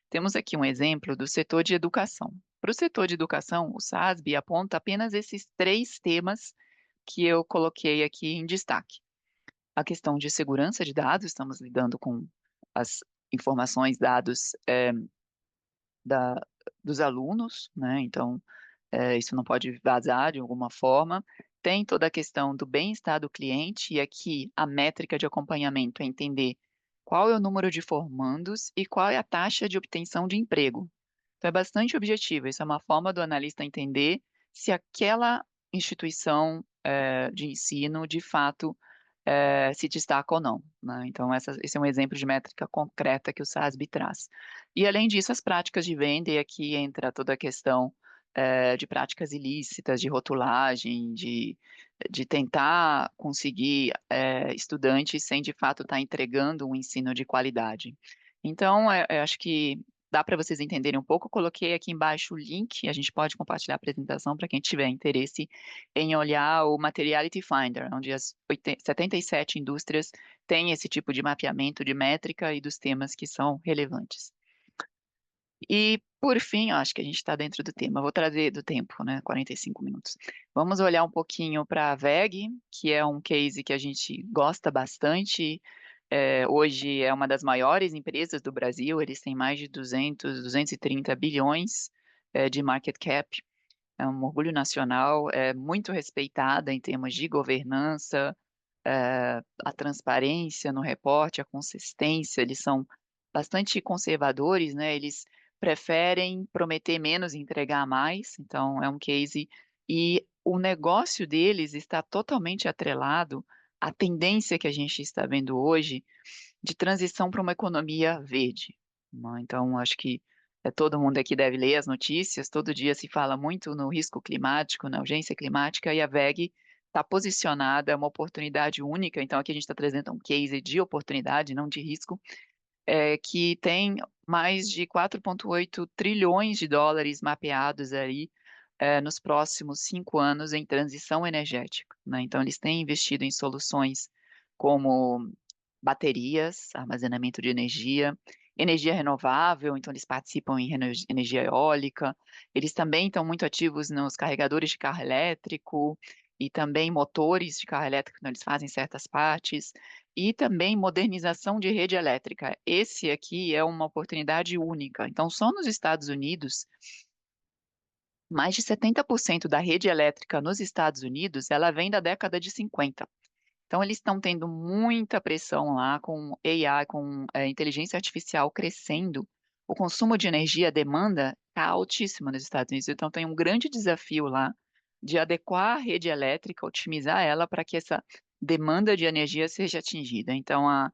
Temos aqui um exemplo do setor de educação. Para o setor de educação, o SASB aponta apenas esses 3 temas que eu coloquei aqui em destaque. A questão de segurança de dados, estamos lidando com as informações, dados da, dos alunos, né? Então, isso não pode vazar de alguma forma. Tem toda a questão do bem-estar do cliente, e aqui a métrica de acompanhamento é entender qual é o número de formandos e qual é a taxa de obtenção de emprego. Então, é bastante objetivo. Isso é uma forma do analista entender se aquela instituição de ensino, de fato, se destaca ou não, né? Então, esse é um exemplo de métrica concreta que o SASB traz. E, além disso, as práticas de venda, e aqui entra toda a questão de práticas ilícitas, de rotulagem, de tentar conseguir estudantes sem, de fato, estar entregando um ensino de qualidade. Então, eu acho que dá para vocês entenderem um pouco. Eu coloquei aqui embaixo o link, a gente pode compartilhar a apresentação para quem tiver interesse em olhar o Materiality Finder, onde as 77 indústrias têm esse tipo de mapeamento de métrica e dos temas que são relevantes. E, por fim, eu acho que a gente está dentro do tema, vou trazer do tempo, né, 45 minutos. Vamos olhar um pouquinho para a WEG, que é um case que a gente gosta bastante. Hoje é uma das maiores empresas do Brasil, eles têm mais de 230 bilhões de market cap. É um orgulho nacional, é muito respeitada em termos de governança, a transparência no reporte, a consistência, eles são bastante conservadores, né? Eles preferem prometer menos e entregar mais, então é um case, e o negócio deles está totalmente atrelado à tendência que a gente está vendo hoje de transição para uma economia verde, né? Então, acho que todo mundo aqui deve ler as notícias, todo dia se fala muito no risco climático, na urgência climática, e a WEG está posicionada, é uma oportunidade única. Então, aqui a gente está trazendo um case de oportunidade, não de risco, que tem mais de 4,8 trilhões de dólares mapeados aí nos próximos 5 anos em transição energética, né? Então, eles têm investido em soluções como baterias, armazenamento de energia, energia renovável, então eles participam em energia eólica, eles também estão muito ativos nos carregadores de carro elétrico e também motores de carro elétrico, então eles fazem certas partes, e também modernização de rede elétrica. Esse aqui é uma oportunidade única. Então, só nos Estados Unidos, mais de 70% da rede elétrica nos Estados Unidos, ela vem da década de 50. Então, eles estão tendo muita pressão lá com AI, com inteligência artificial crescendo. O consumo de energia, a demanda está altíssima nos Estados Unidos. Então, tem um grande desafio lá de adequar a rede elétrica, otimizar ela para que essa demanda de energia seja atingida. Então, a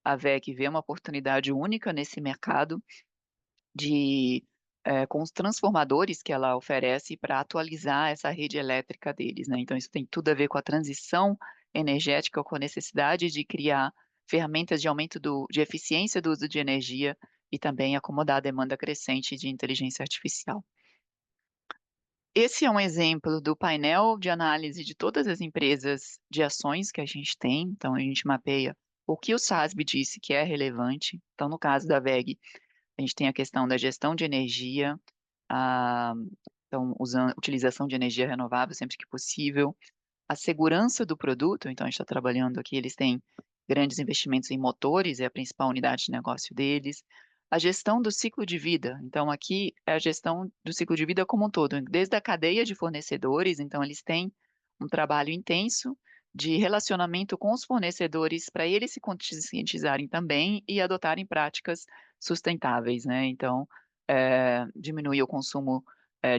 WEG vê uma oportunidade única nesse mercado com os transformadores que ela oferece para atualizar essa rede elétrica deles, né? Então, isso tem tudo a ver com a transição energética, com a necessidade de criar ferramentas de aumento de eficiência do uso de energia e também acomodar a demanda crescente de inteligência artificial. Esse é um exemplo do painel de análise de todas as empresas de ações que a gente tem. Então, a gente mapeia o que o SASB disse que é relevante. Então, no caso da WEG, a gente tem a questão da gestão de energia, a, então, utilização de energia renovável sempre que possível, a segurança do produto, então a gente está trabalhando aqui, eles têm grandes investimentos em motores, é a principal unidade de negócio deles. A gestão do ciclo de vida, então aqui é a gestão do ciclo de vida como um todo, desde a cadeia de fornecedores, então eles têm um trabalho intenso de relacionamento com os fornecedores para eles se conscientizarem também e adotarem práticas sustentáveis, né? Então, diminuir o consumo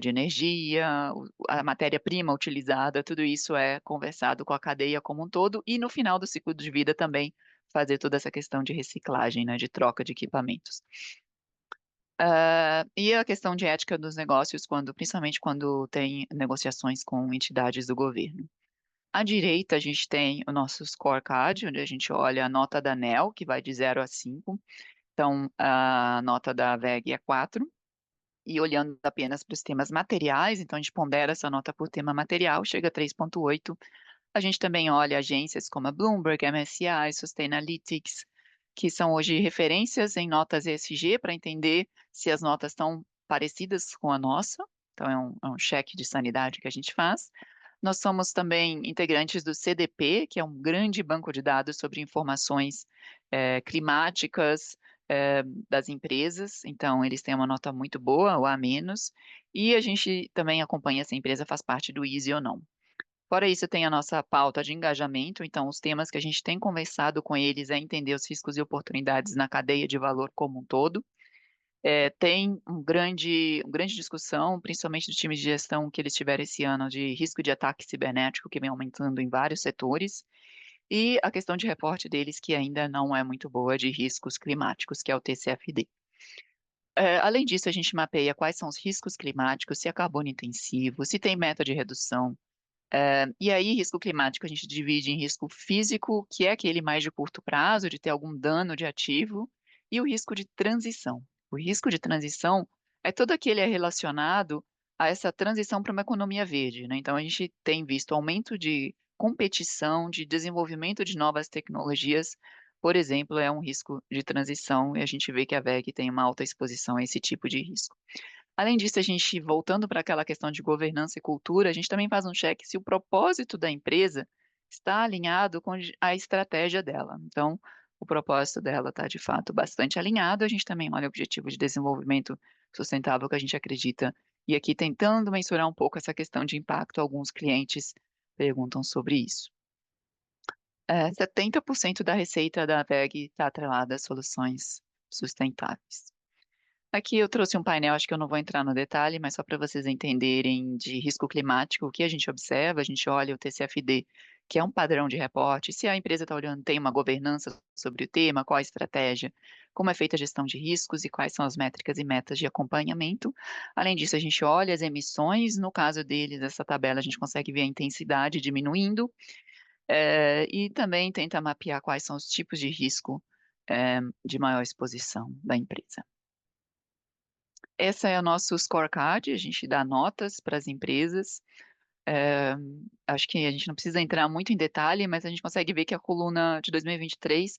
de energia, a matéria-prima utilizada, tudo isso é conversado com a cadeia como um todo e no final do ciclo de vida também fazer toda essa questão de reciclagem, né, de troca de equipamentos. E a questão de ética dos negócios, principalmente quando tem negociações com entidades do governo. À direita, a gente tem o nosso scorecard, onde a gente olha a nota da ANEEL, que vai de 0 a 5. Então, a nota da WEG é 4. E olhando apenas para os temas materiais, então a gente pondera essa nota por tema material, chega a 3,8. A gente também olha agências como a Bloomberg, MSCI, Sustainalytics, que são hoje referências em notas ESG para entender se as notas estão parecidas com a nossa. Então, é um cheque de sanidade que a gente faz. Nós somos também integrantes do CDP, que é um grande banco de dados sobre informações climáticas das empresas. Então, eles têm uma nota muito boa, ou A menos. E a gente também acompanha se a empresa faz parte do ISE ou não. Fora isso, tem a nossa pauta de engajamento, então os temas que a gente tem conversado com eles é entender os riscos e oportunidades na cadeia de valor como um todo. Tem grande discussão, principalmente do time de gestão que eles tiveram esse ano, de risco de ataque cibernético, que vem aumentando em vários setores, e a questão de reporte deles, que ainda não é muito boa, de riscos climáticos, que é o TCFD. Além disso, a gente mapeia quais são os riscos climáticos, se é carbono intensivo, se tem meta de redução, e aí, risco climático a gente divide em risco físico, que é aquele mais de curto prazo, de ter algum dano de ativo, e o risco de transição. O risco de transição é todo aquele relacionado a essa transição para uma economia verde, né? Então, a gente tem visto aumento de competição, de desenvolvimento de novas tecnologias, por exemplo, é um risco de transição, e a gente vê que a WEG tem uma alta exposição a esse tipo de risco. Além disso, a gente, voltando para aquela questão de governança e cultura, a gente também faz um check se o propósito da empresa está alinhado com a estratégia dela. Então, o propósito dela está, de fato, bastante alinhado. A gente também olha o objetivo de desenvolvimento sustentável que a gente acredita. E aqui, tentando mensurar um pouco essa questão de impacto, alguns clientes perguntam sobre isso. 70% da receita da WEG está atrelada a soluções sustentáveis. Aqui eu trouxe um painel, acho que eu não vou entrar no detalhe, mas só para vocês entenderem de risco climático, o que a gente observa, a gente olha o TCFD, que é um padrão de reporte, se a empresa está olhando, tem uma governança sobre o tema, qual a estratégia, como é feita a gestão de riscos e quais são as métricas e metas de acompanhamento. Além disso, a gente olha as emissões, no caso deles, essa tabela a gente consegue ver a intensidade diminuindo, e também tenta mapear quais são os tipos de risco, de maior exposição da empresa. Essa é o nosso scorecard, a gente dá notas para as empresas. É, acho que a gente não precisa entrar muito em detalhe, mas a gente consegue ver que a coluna de 2023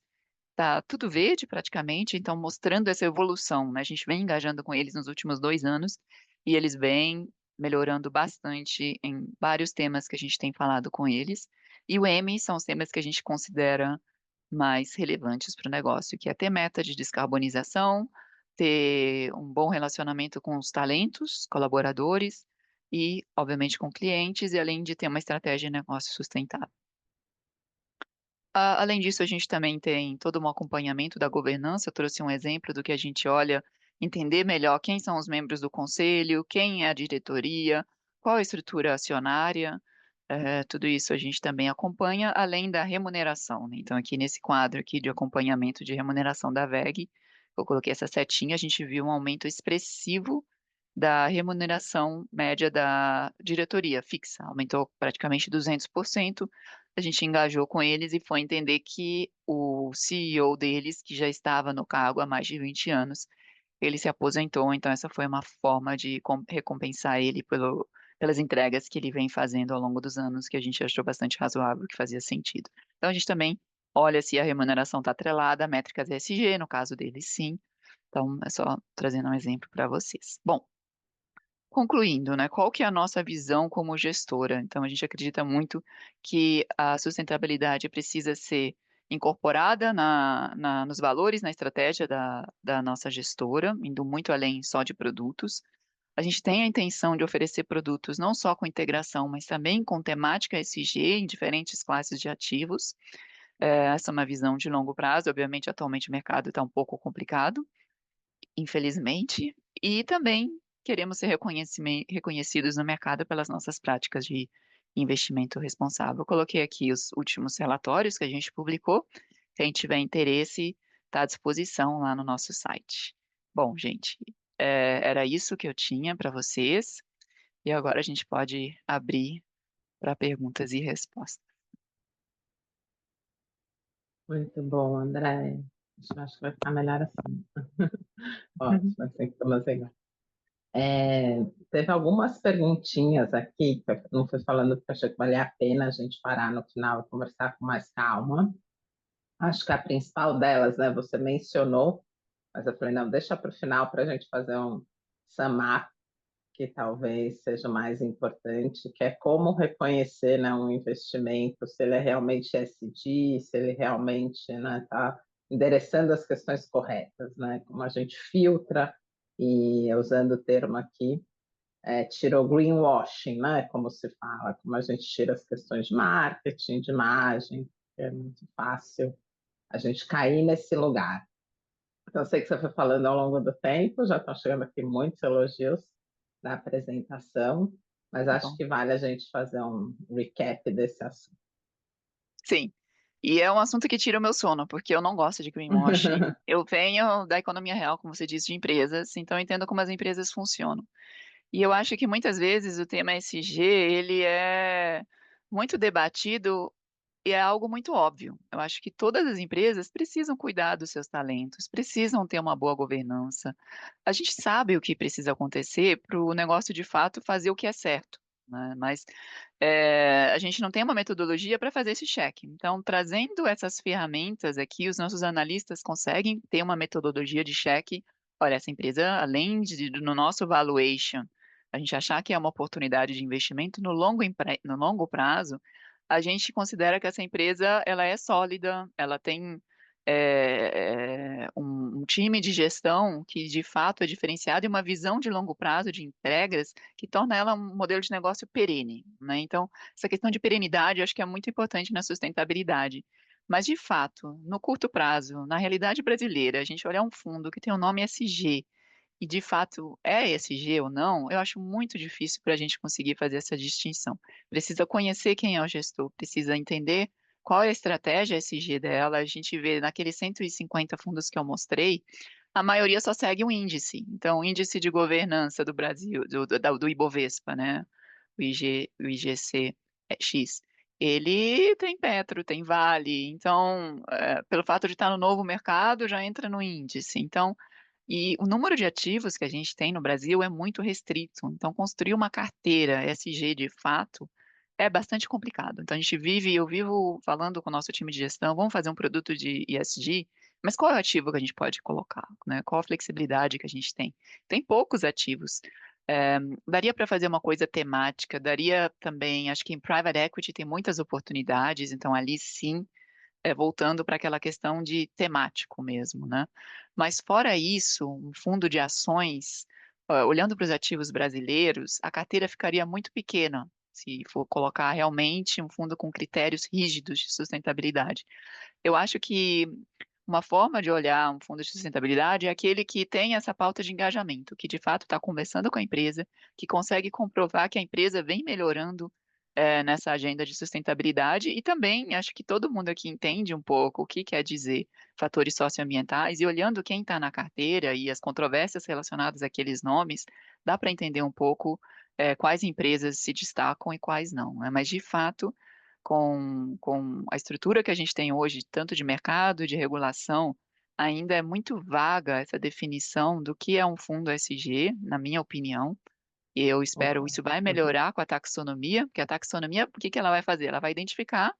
está tudo verde praticamente, então mostrando essa evolução, né? A gente vem engajando com eles nos últimos 2 anos e eles vêm melhorando bastante em vários temas que a gente tem falado com eles. E o M são os temas que a gente considera mais relevantes para o negócio, que é ter meta de descarbonização, ter um bom relacionamento com os talentos, colaboradores e, obviamente, com clientes, e além de ter uma estratégia de negócio sustentável. Além disso, a gente também tem todo um acompanhamento da governança. Eu trouxe um exemplo do que a gente olha, entender melhor quem são os membros do conselho, quem é a diretoria, qual a estrutura acionária. Tudo isso a gente também acompanha, além da remuneração, né? Então, aqui nesse quadro aqui de acompanhamento de remuneração da WEG, eu coloquei essa setinha, a gente viu um aumento expressivo da remuneração média da diretoria fixa, aumentou praticamente 200%. A gente engajou com eles e foi entender que o CEO deles, que já estava no cargo há mais de 20 anos, ele se aposentou, então essa foi uma forma de recompensar ele pelas entregas que ele vem fazendo ao longo dos anos, que a gente achou bastante razoável, que fazia sentido. Então a gente também olha se a remuneração está atrelada a métricas ESG, no caso deles, sim. Então é só trazendo um exemplo para vocês. Bom, concluindo, né, qual que é a nossa visão como gestora? Então, a gente acredita muito que a sustentabilidade precisa ser incorporada nos valores, na estratégia da nossa gestora, indo muito além só de produtos. A gente tem a intenção de oferecer produtos não só com integração, mas também com temática ESG em diferentes classes de ativos. Essa é uma visão de longo prazo. Obviamente, atualmente o mercado está um pouco complicado, infelizmente, e também queremos ser reconhecidos no mercado pelas nossas práticas de investimento responsável. Eu coloquei aqui os últimos relatórios que a gente publicou. Quem tiver interesse, está à disposição lá no nosso site. Bom, gente, era isso que eu tinha para vocês, e agora a gente pode abrir para perguntas e respostas. Muito bom, André. Acho que vai ficar melhor assim. Ótimo, assim fica mais legal. Teve algumas perguntinhas aqui, que eu não fui falando porque achei que valia a pena a gente parar no final e conversar com mais calma. Acho que a principal delas, né, você mencionou, mas eu falei, não, deixa para o final para a gente fazer um sum up, que talvez seja mais importante, que é como reconhecer, né, um investimento, se ele é realmente ESG, se ele realmente está endereçando as questões corretas, né, como a gente filtra, e usando o termo aqui, tira o greenwashing, né, como se fala, como a gente tira as questões de marketing, de imagem, é muito fácil a gente cair nesse lugar. Então, eu sei que você foi falando ao longo do tempo, já estão chegando aqui muitos elogios na apresentação, mas Tá acho bom. que vale a gente fazer um recap desse assunto. Sim. E é um assunto que tira o meu sono, porque eu não gosto de greenwashing. Eu venho da economia real, como você disse, de empresas, então eu entendo como as empresas funcionam. E eu acho que muitas vezes o tema ESG, ele é muito debatido e é algo muito óbvio. Eu acho que todas as empresas precisam cuidar dos seus talentos, precisam ter uma boa governança. A gente sabe o que precisa acontecer para o negócio de fato fazer o que é certo, né? Mas a gente não tem uma metodologia para fazer esse cheque. Então, trazendo essas ferramentas aqui, os nossos analistas conseguem ter uma metodologia de cheque. Olha, essa empresa, além no nosso valuation, a gente achar que é uma oportunidade de investimento no longo prazo, a gente considera que essa empresa ela é sólida, ela tem um time de gestão que de fato é diferenciado e uma visão de longo prazo de entregas que torna ela um modelo de negócio perene, né? Então, essa questão de perenidade eu acho que é muito importante na sustentabilidade. Mas, de fato, no curto prazo, na realidade brasileira, a gente olhar um fundo que tem o nome SG e de fato é ESG ou não, eu acho muito difícil para a gente conseguir fazer essa distinção. Precisa conhecer quem é o gestor, precisa entender qual é a estratégia ESG dela. A gente vê naqueles 150 fundos que eu mostrei, a maioria só segue um índice. Então, o índice de governança do Brasil, do Ibovespa, né? O IGC X. Ele tem Petro, tem Vale, então, pelo fato de estar no novo mercado, já entra no índice. Então, e o número de ativos que a gente tem no Brasil é muito restrito. Então, construir uma carteira SG de fato é bastante complicado. Então, eu vivo falando com o nosso time de gestão, vamos fazer um produto de ESG, mas qual é o ativo que a gente pode colocar, né? Qual a flexibilidade que a gente tem? Tem poucos ativos. Daria para fazer uma coisa temática, daria também, acho que em private equity tem muitas oportunidades, então ali sim voltando para aquela questão de temático mesmo, né? Mas fora isso, um fundo de ações, olhando para os ativos brasileiros, a carteira ficaria muito pequena se for colocar realmente um fundo com critérios rígidos de sustentabilidade. Eu acho que uma forma de olhar um fundo de sustentabilidade é aquele que tem essa pauta de engajamento, que de fato está conversando com a empresa, que consegue comprovar que a empresa vem melhorando nessa agenda de sustentabilidade e também acho que todo mundo aqui entende um pouco o que quer dizer fatores socioambientais e olhando quem está na carteira e as controvérsias relacionadas àqueles nomes, dá para entender um pouco quais empresas se destacam e quais não, né? Mas de fato com a estrutura que a gente tem hoje, tanto de mercado e de regulação, ainda é muito vaga essa definição do que é um fundo SG, na minha opinião. E eu espero isso vai melhorar com a taxonomia, porque a taxonomia, o que que ela vai fazer? Ela vai identificar,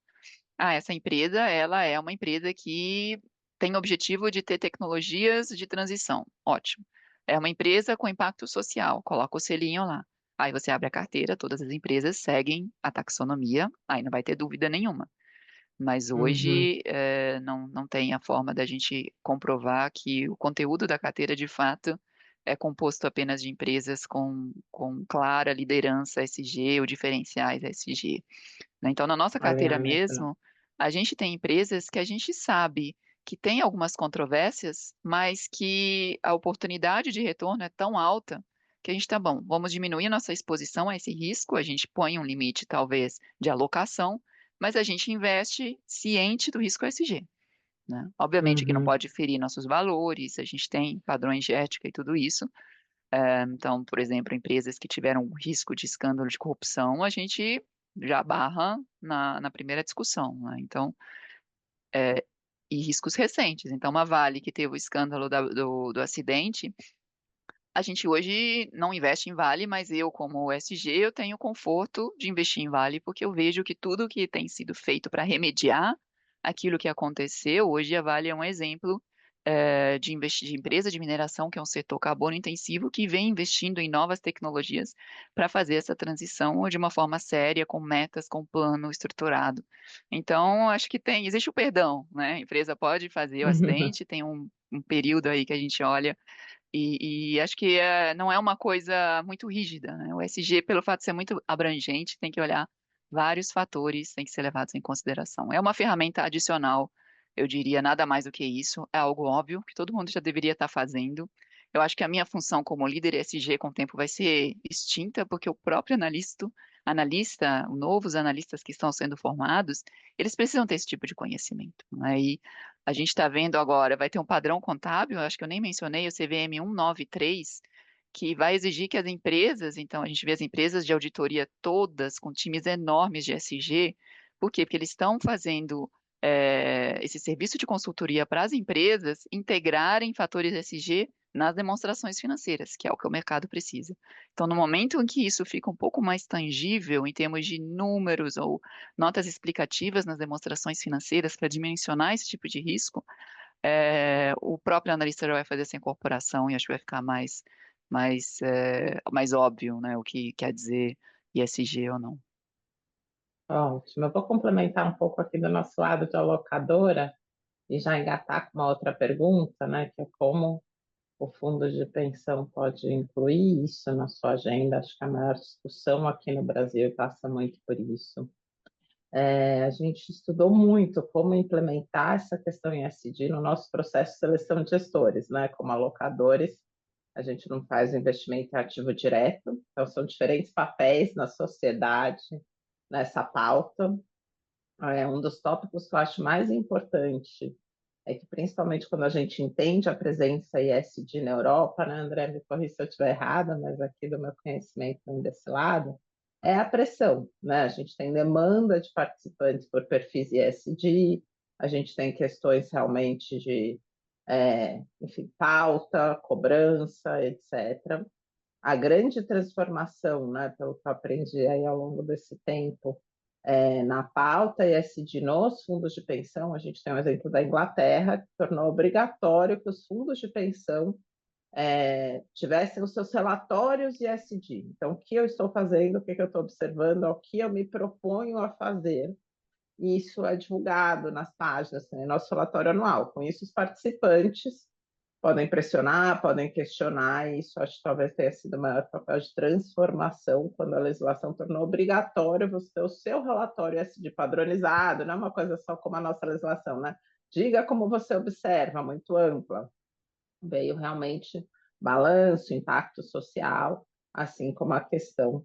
essa empresa, ela é uma empresa que tem o objetivo de ter tecnologias de transição. Ótimo. É uma empresa com impacto social, coloca o selinho lá. Aí você abre a carteira, todas as empresas seguem a taxonomia, aí não vai ter dúvida nenhuma. Mas Uhum. hoje não tem a forma da gente comprovar que o conteúdo da carteira, de fato, é composto apenas de empresas com clara liderança ESG ou diferenciais ESG, né? Então, na nossa carteira Alinhamento, né? mesmo, a gente tem empresas que a gente sabe que tem algumas controvérsias, mas que a oportunidade de retorno é tão alta que a gente tá bom, vamos diminuir nossa exposição a esse risco, a gente põe um limite, talvez, de alocação, mas a gente investe ciente do risco ESG, né? Obviamente que não Uhum. pode ferir nossos valores, a gente tem padrões de ética e tudo isso. Então, por exemplo, empresas que tiveram risco de escândalo de corrupção, a gente já barra na primeira discussão, né? Então, e riscos recentes. Então, uma Vale que teve o escândalo do acidente, a gente hoje não investe em Vale, mas eu, como SG, eu tenho conforto de investir em Vale, porque eu vejo que tudo que tem sido feito para remediar aquilo que aconteceu, hoje a Vale é um exemplo de empresa de mineração, que é um setor carbono intensivo, que vem investindo em novas tecnologias para fazer essa transição de uma forma séria, com metas, com plano estruturado. Então, acho que existe o perdão, né? A empresa pode fazer o acidente, tem um período aí que a gente olha e acho que não é uma coisa muito rígida, né? O SG, pelo fato de ser muito abrangente, tem que olhar vários fatores, tem que ser levados em consideração. É uma ferramenta adicional, eu diria, nada mais do que isso. É algo óbvio que todo mundo já deveria estar fazendo. Eu acho que a minha função como líder SG com o tempo vai ser extinta, porque o próprio novos analistas que estão sendo formados, eles precisam ter esse tipo de conhecimento, né? A gente está vendo agora, vai ter um padrão contábil, acho que eu nem mencionei, o CVM 193, que vai exigir que as empresas, então a gente vê as empresas de auditoria todas com times enormes de SG, por quê? Porque eles estão fazendo esse serviço de consultoria para as empresas integrarem fatores SG nas demonstrações financeiras, que é o que o mercado precisa. Então, no momento em que isso fica um pouco mais tangível em termos de números ou notas explicativas nas demonstrações financeiras para dimensionar esse tipo de risco, o próprio analista já vai fazer essa incorporação e acho que vai ficar mais óbvio, né, o que quer dizer ISG ou não. Ótimo. Eu vou complementar um pouco aqui do nosso lado de alocadora e já engatar com uma outra pergunta, né, que é como o fundo de pensão pode incluir isso na sua agenda. Acho que a maior discussão aqui no Brasil passa muito por isso. A gente estudou muito como implementar essa questão em SD no nosso processo de seleção de gestores, né? Como alocadores, a gente não faz investimento em ativo direto, então são diferentes papéis na sociedade nessa pauta. Um dos tópicos que eu acho mais importante é que, principalmente quando a gente entende a presença ESG na Europa, né, André, me corrija se eu estiver errada, mas aqui do meu conhecimento desse lado, é a pressão, né? A gente tem demanda de participantes por perfis ESG, a gente tem questões realmente de, enfim, pauta, cobrança, etc. A grande transformação, né, pelo que eu aprendi aí ao longo desse tempo, na pauta ESG nos fundos de pensão, a gente tem um exemplo da Inglaterra, que tornou obrigatório que os fundos de pensão tivessem os seus relatórios ESG. Então, o que eu estou fazendo, o que eu estou observando, o que eu me proponho a fazer, e isso é divulgado nas páginas, né, nosso relatório anual. Com isso, os participantes podem pressionar, podem questionar, e isso acho que talvez tenha sido o maior papel de transformação quando a legislação tornou obrigatório você ter o seu relatório SD padronizado, não é uma coisa só como a nossa legislação, né? Diga como você observa, muito ampla. Veio realmente balanço, impacto social, assim como a questão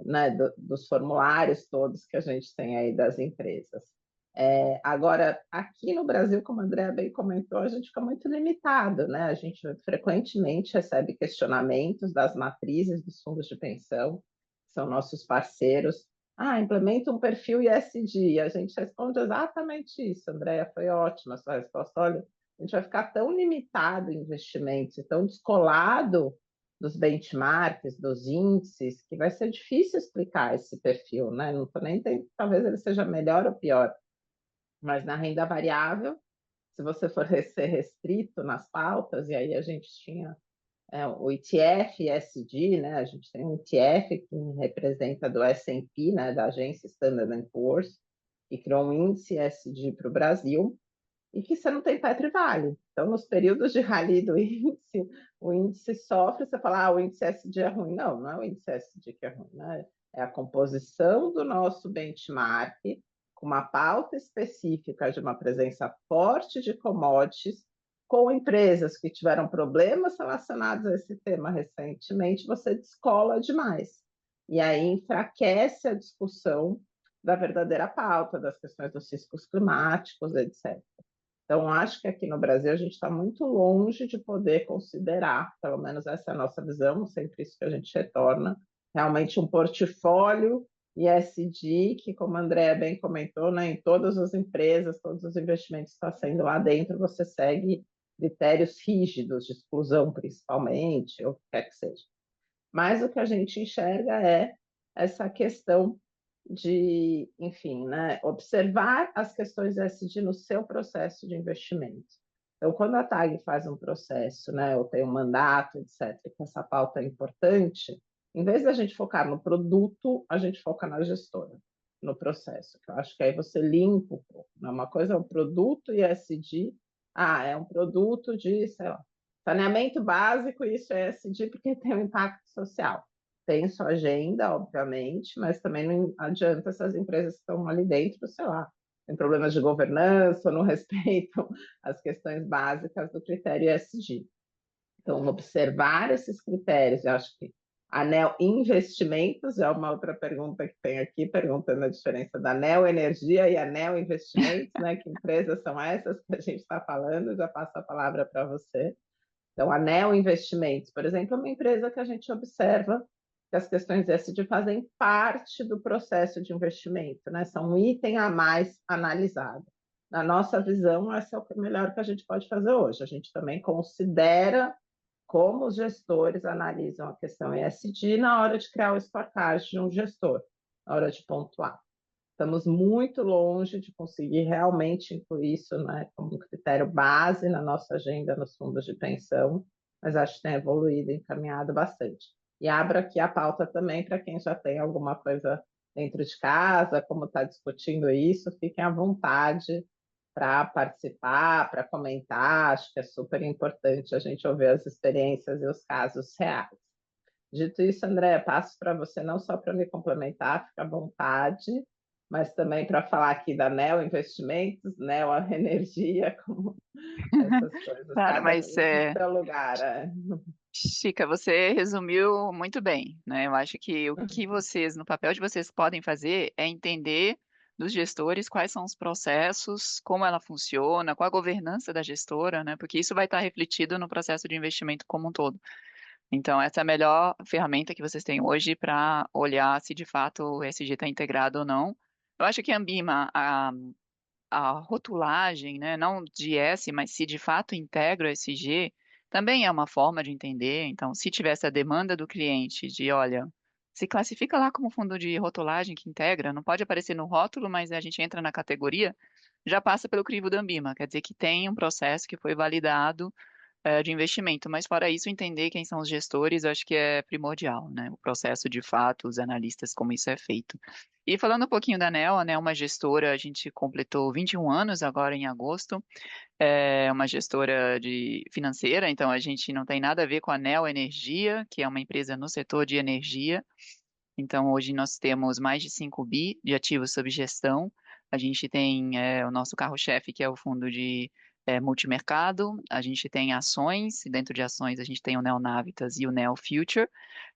né, dos formulários todos que a gente tem aí das empresas. Agora, aqui no Brasil, como a Andrea bem comentou, a gente fica muito limitado, né? A gente frequentemente recebe questionamentos das matrizes dos fundos de pensão, que são nossos parceiros. Implementa um perfil ISD. E a gente responde exatamente isso, Andrea, foi ótima a sua resposta. Olha, a gente vai ficar tão limitado em investimentos, tão descolado dos benchmarks, dos índices, que vai ser difícil explicar esse perfil, né? Não estou nem entendendo, talvez ele seja melhor ou pior, mas na renda variável, se você for ser restrito nas pautas, e aí a gente tinha o ETF SD, né? A gente tem um ETF que representa do S&P, né? Da agência Standard Poor's, e criou um índice ESG para o Brasil, e que você não tem Petro e Vale. Então, nos períodos de rally do índice, o índice sofre, você fala, o índice ESG é ruim. Não, não é o índice ESG que é ruim, né? É a composição do nosso benchmark, com uma pauta específica de uma presença forte de commodities, com empresas que tiveram problemas relacionados a esse tema recentemente, você descola demais. E aí enfraquece a discussão da verdadeira pauta, das questões dos riscos climáticos, etc. Então, acho que aqui no Brasil a gente está muito longe de poder considerar, pelo menos essa é a nossa visão, sempre isso que a gente retorna, realmente um portfólio ESG, que, como a Andrea bem comentou, né, em todas as empresas, todos os investimentos que estão sendo lá dentro, você segue critérios rígidos, de exclusão principalmente, ou o que quer que seja. Mas o que a gente enxerga é essa questão de, enfim, né, observar as questões ESG no seu processo de investimento. Então, quando a TAG faz um processo, né, ou tem um mandato, etc., que essa pauta é importante, em vez da gente focar no produto, a gente foca na gestora, no processo, que eu acho que aí você limpa um pouco. Né? Uma coisa é um produto ESG, é um produto de, sei lá, saneamento básico, isso é ESG porque tem um impacto social. Tem sua agenda, obviamente, mas também não adianta essas empresas que estão ali dentro, sei lá, tem problemas de governança, não respeitam as questões básicas do critério ESG. Então, observar esses critérios, eu acho que ANEEL Investimentos é uma outra pergunta que tem aqui, perguntando a diferença da ANEEL Energia e ANEEL Investimentos, né? Que empresas são essas que a gente está falando? Já passo a palavra para você. Então, a Neo Investimentos, por exemplo, é uma empresa que a gente observa que as questões ESG fazem parte do processo de investimento, né? São um item a mais analisado. Na nossa visão, esse é o melhor que a gente pode fazer hoje. A gente também considera como os gestores analisam a questão ESG na hora de criar o scorecard de um gestor, na hora de pontuar. Estamos muito longe de conseguir realmente incluir isso, né, como um critério base na nossa agenda nos fundos de pensão, mas acho que tem evoluído e encaminhado bastante. E abro aqui a pauta também para quem já tem alguma coisa dentro de casa, como está discutindo isso, fiquem à vontade para participar, para comentar, acho que é super importante a gente ouvir as experiências e os casos reais. Dito isso, André, passo para você não só para me complementar, fica à vontade, mas também para falar aqui da Neo Investimentos, Neo Energia, como essas coisas, Claro, cada mas um no seu lugar. Chica, você resumiu muito bem, né? Eu acho que o que vocês, no papel de vocês, podem fazer é entender dos gestores quais são os processos, como ela funciona, qual a governança da gestora, né? Porque isso vai estar refletido no processo de investimento como um todo. Então, essa é a melhor ferramenta que vocês têm hoje para olhar se de fato o ESG está integrado ou não. Eu acho que a Ambima, a rotulagem, né, não de S, mas se de fato integra o SG, também é uma forma de entender. Então, se tivesse a demanda do cliente de, olha, se classifica lá como fundo de rotulagem que integra, não pode aparecer no rótulo, mas a gente entra na categoria, já passa pelo crivo da Ambima, quer dizer que tem um processo que foi validado de investimento, mas fora isso, entender quem são os gestores, eu acho que é primordial, né? O processo de fato, os analistas, como isso é feito. E falando um pouquinho da ANEEL, a ANEEL é uma gestora, a gente completou 21 anos agora em agosto, é uma gestora financeira, então a gente não tem nada a ver com a ANEEL Energia, que é uma empresa no setor de energia. Então, hoje nós temos mais de 5 bi de ativos sob gestão. A gente tem o nosso carro-chefe, que é o fundo de multimercado. A gente tem ações, e dentro de ações a gente tem o Neonavitas e o Neo Future.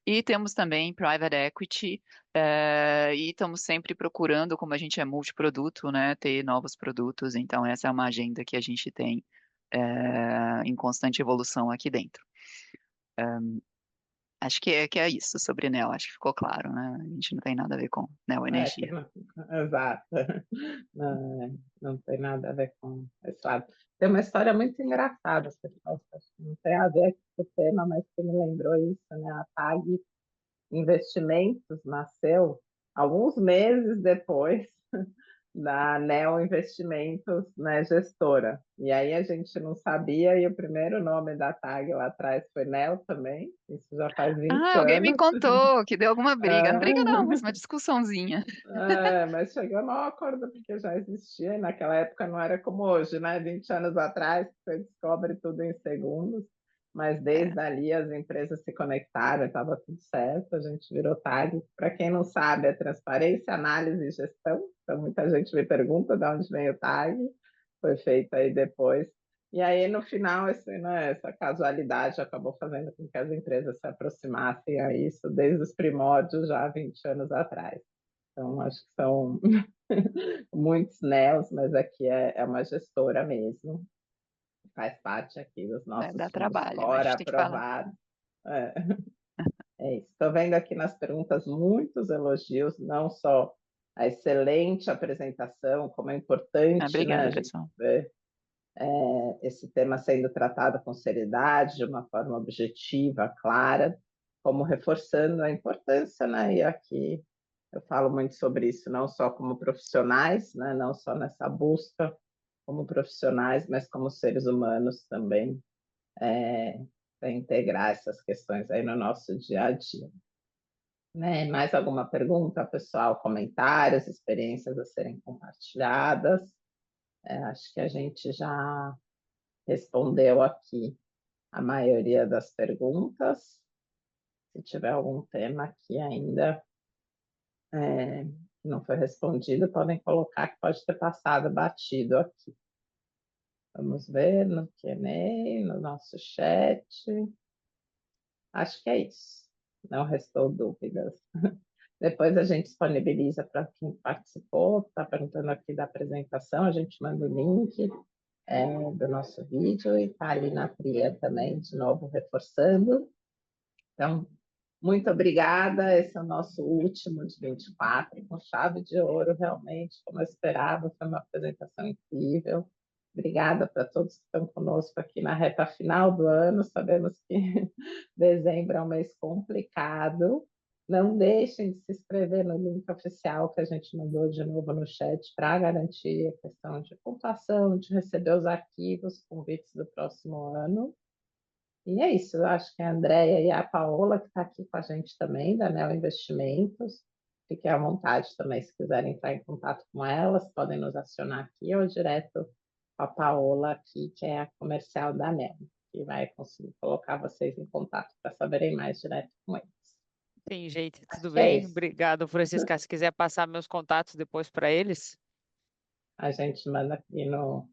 E temos também private equity, e estamos sempre procurando, como a gente é multiproduto, né, ter novos produtos. Então, essa é uma agenda que a gente tem em constante evolução aqui dentro. Acho que é isso sobre Neo, acho que ficou claro, né? A gente não tem nada a ver com Neo Energia. Exato. Não, não tem nada a ver com esse lado. Tem uma história muito engraçada, pessoal, não tem a ver com o tema, mas que me lembrou isso, né? A TAG Investimentos nasceu alguns meses depois da Neo Investimentos, né, gestora. E aí a gente não sabia, e o primeiro nome da TAG lá atrás foi Neo também, isso já faz 20 Ah, alguém me anos. contou que deu alguma briga. Não briga não, Ah, mas uma discussãozinha. mas chegou no acordo porque já existia, e naquela época não era como hoje, né? 20 anos atrás, você descobre tudo em segundos, mas É, desde ali as empresas se conectaram, estava tudo certo, a gente virou TAG. Para quem não sabe, é transparência, análise e gestão. Então, muita gente me pergunta de onde vem o TAG, foi feito aí depois. E aí, no final, né, essa casualidade acabou fazendo com que as empresas se aproximassem a isso desde os primórdios, já há 20 anos atrás. Então, acho que são muitos neos, mas aqui é uma gestora mesmo, faz parte aqui dos nossos dá fundos trabalho, mas a core gente tem que falar. aprovados. É, é isso. Estou vendo aqui nas perguntas muitos elogios, não só a excelente apresentação, como é importante, né, Obrigada, a gente pessoal. ver esse tema sendo tratado com seriedade, de uma forma objetiva, clara, como reforçando a importância, né, e aqui eu falo muito sobre isso, não só como profissionais, né, não só nessa busca como profissionais, mas como seres humanos também, para integrar essas questões aí no nosso dia a dia. Né? Mais alguma pergunta, pessoal? Comentários, experiências a serem compartilhadas? Acho que a gente já respondeu aqui a maioria das perguntas. Se tiver algum tema aqui ainda que não foi respondido, podem colocar que pode ter passado batido aqui. Vamos ver no Q&A, no nosso chat. Acho que é isso. Não restou dúvidas. Depois a gente disponibiliza para quem participou, está perguntando aqui da apresentação, a gente manda o link do nosso vídeo e está ali na trilha também, de novo, reforçando. Então, muito obrigada. Esse é o nosso último de 24, com chave de ouro, realmente, como eu esperava. Foi uma apresentação incrível. Obrigada para todos que estão conosco aqui na reta final do ano. Sabemos que dezembro é um mês complicado. Não deixem de se inscrever no link oficial que a gente mandou de novo no chat para garantir a questão de pontuação, de receber os arquivos, convites do próximo ano. E é isso, eu acho que a Andréia e a Paola, que está aqui com a gente também, da Neo Investimentos, fiquem à vontade também, se quiserem entrar em contato com elas, podem nos acionar aqui ou direto com a Paola aqui, que é a comercial da Neo, que vai conseguir colocar vocês em contato para saberem mais direto com eles. Sim, gente, Acho tudo que é bem? isso. Obrigado, Francisca. Se quiser passar meus contatos depois para eles. A gente manda aqui no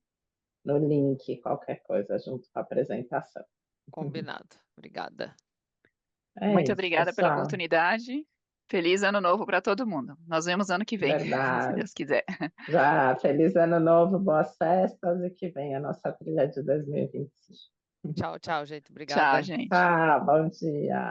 link qualquer coisa junto com a apresentação. Combinado. Obrigada. É Muito isso, obrigada pela pessoal. oportunidade. Feliz ano novo para todo mundo. Nos vemos ano que vem, se Verdade. Deus quiser. Já, feliz ano novo, boas festas e que venha a nossa trilha de 2025. Tchau, tchau, gente. Tchau, Obrigada. gente. Tchau, bom dia.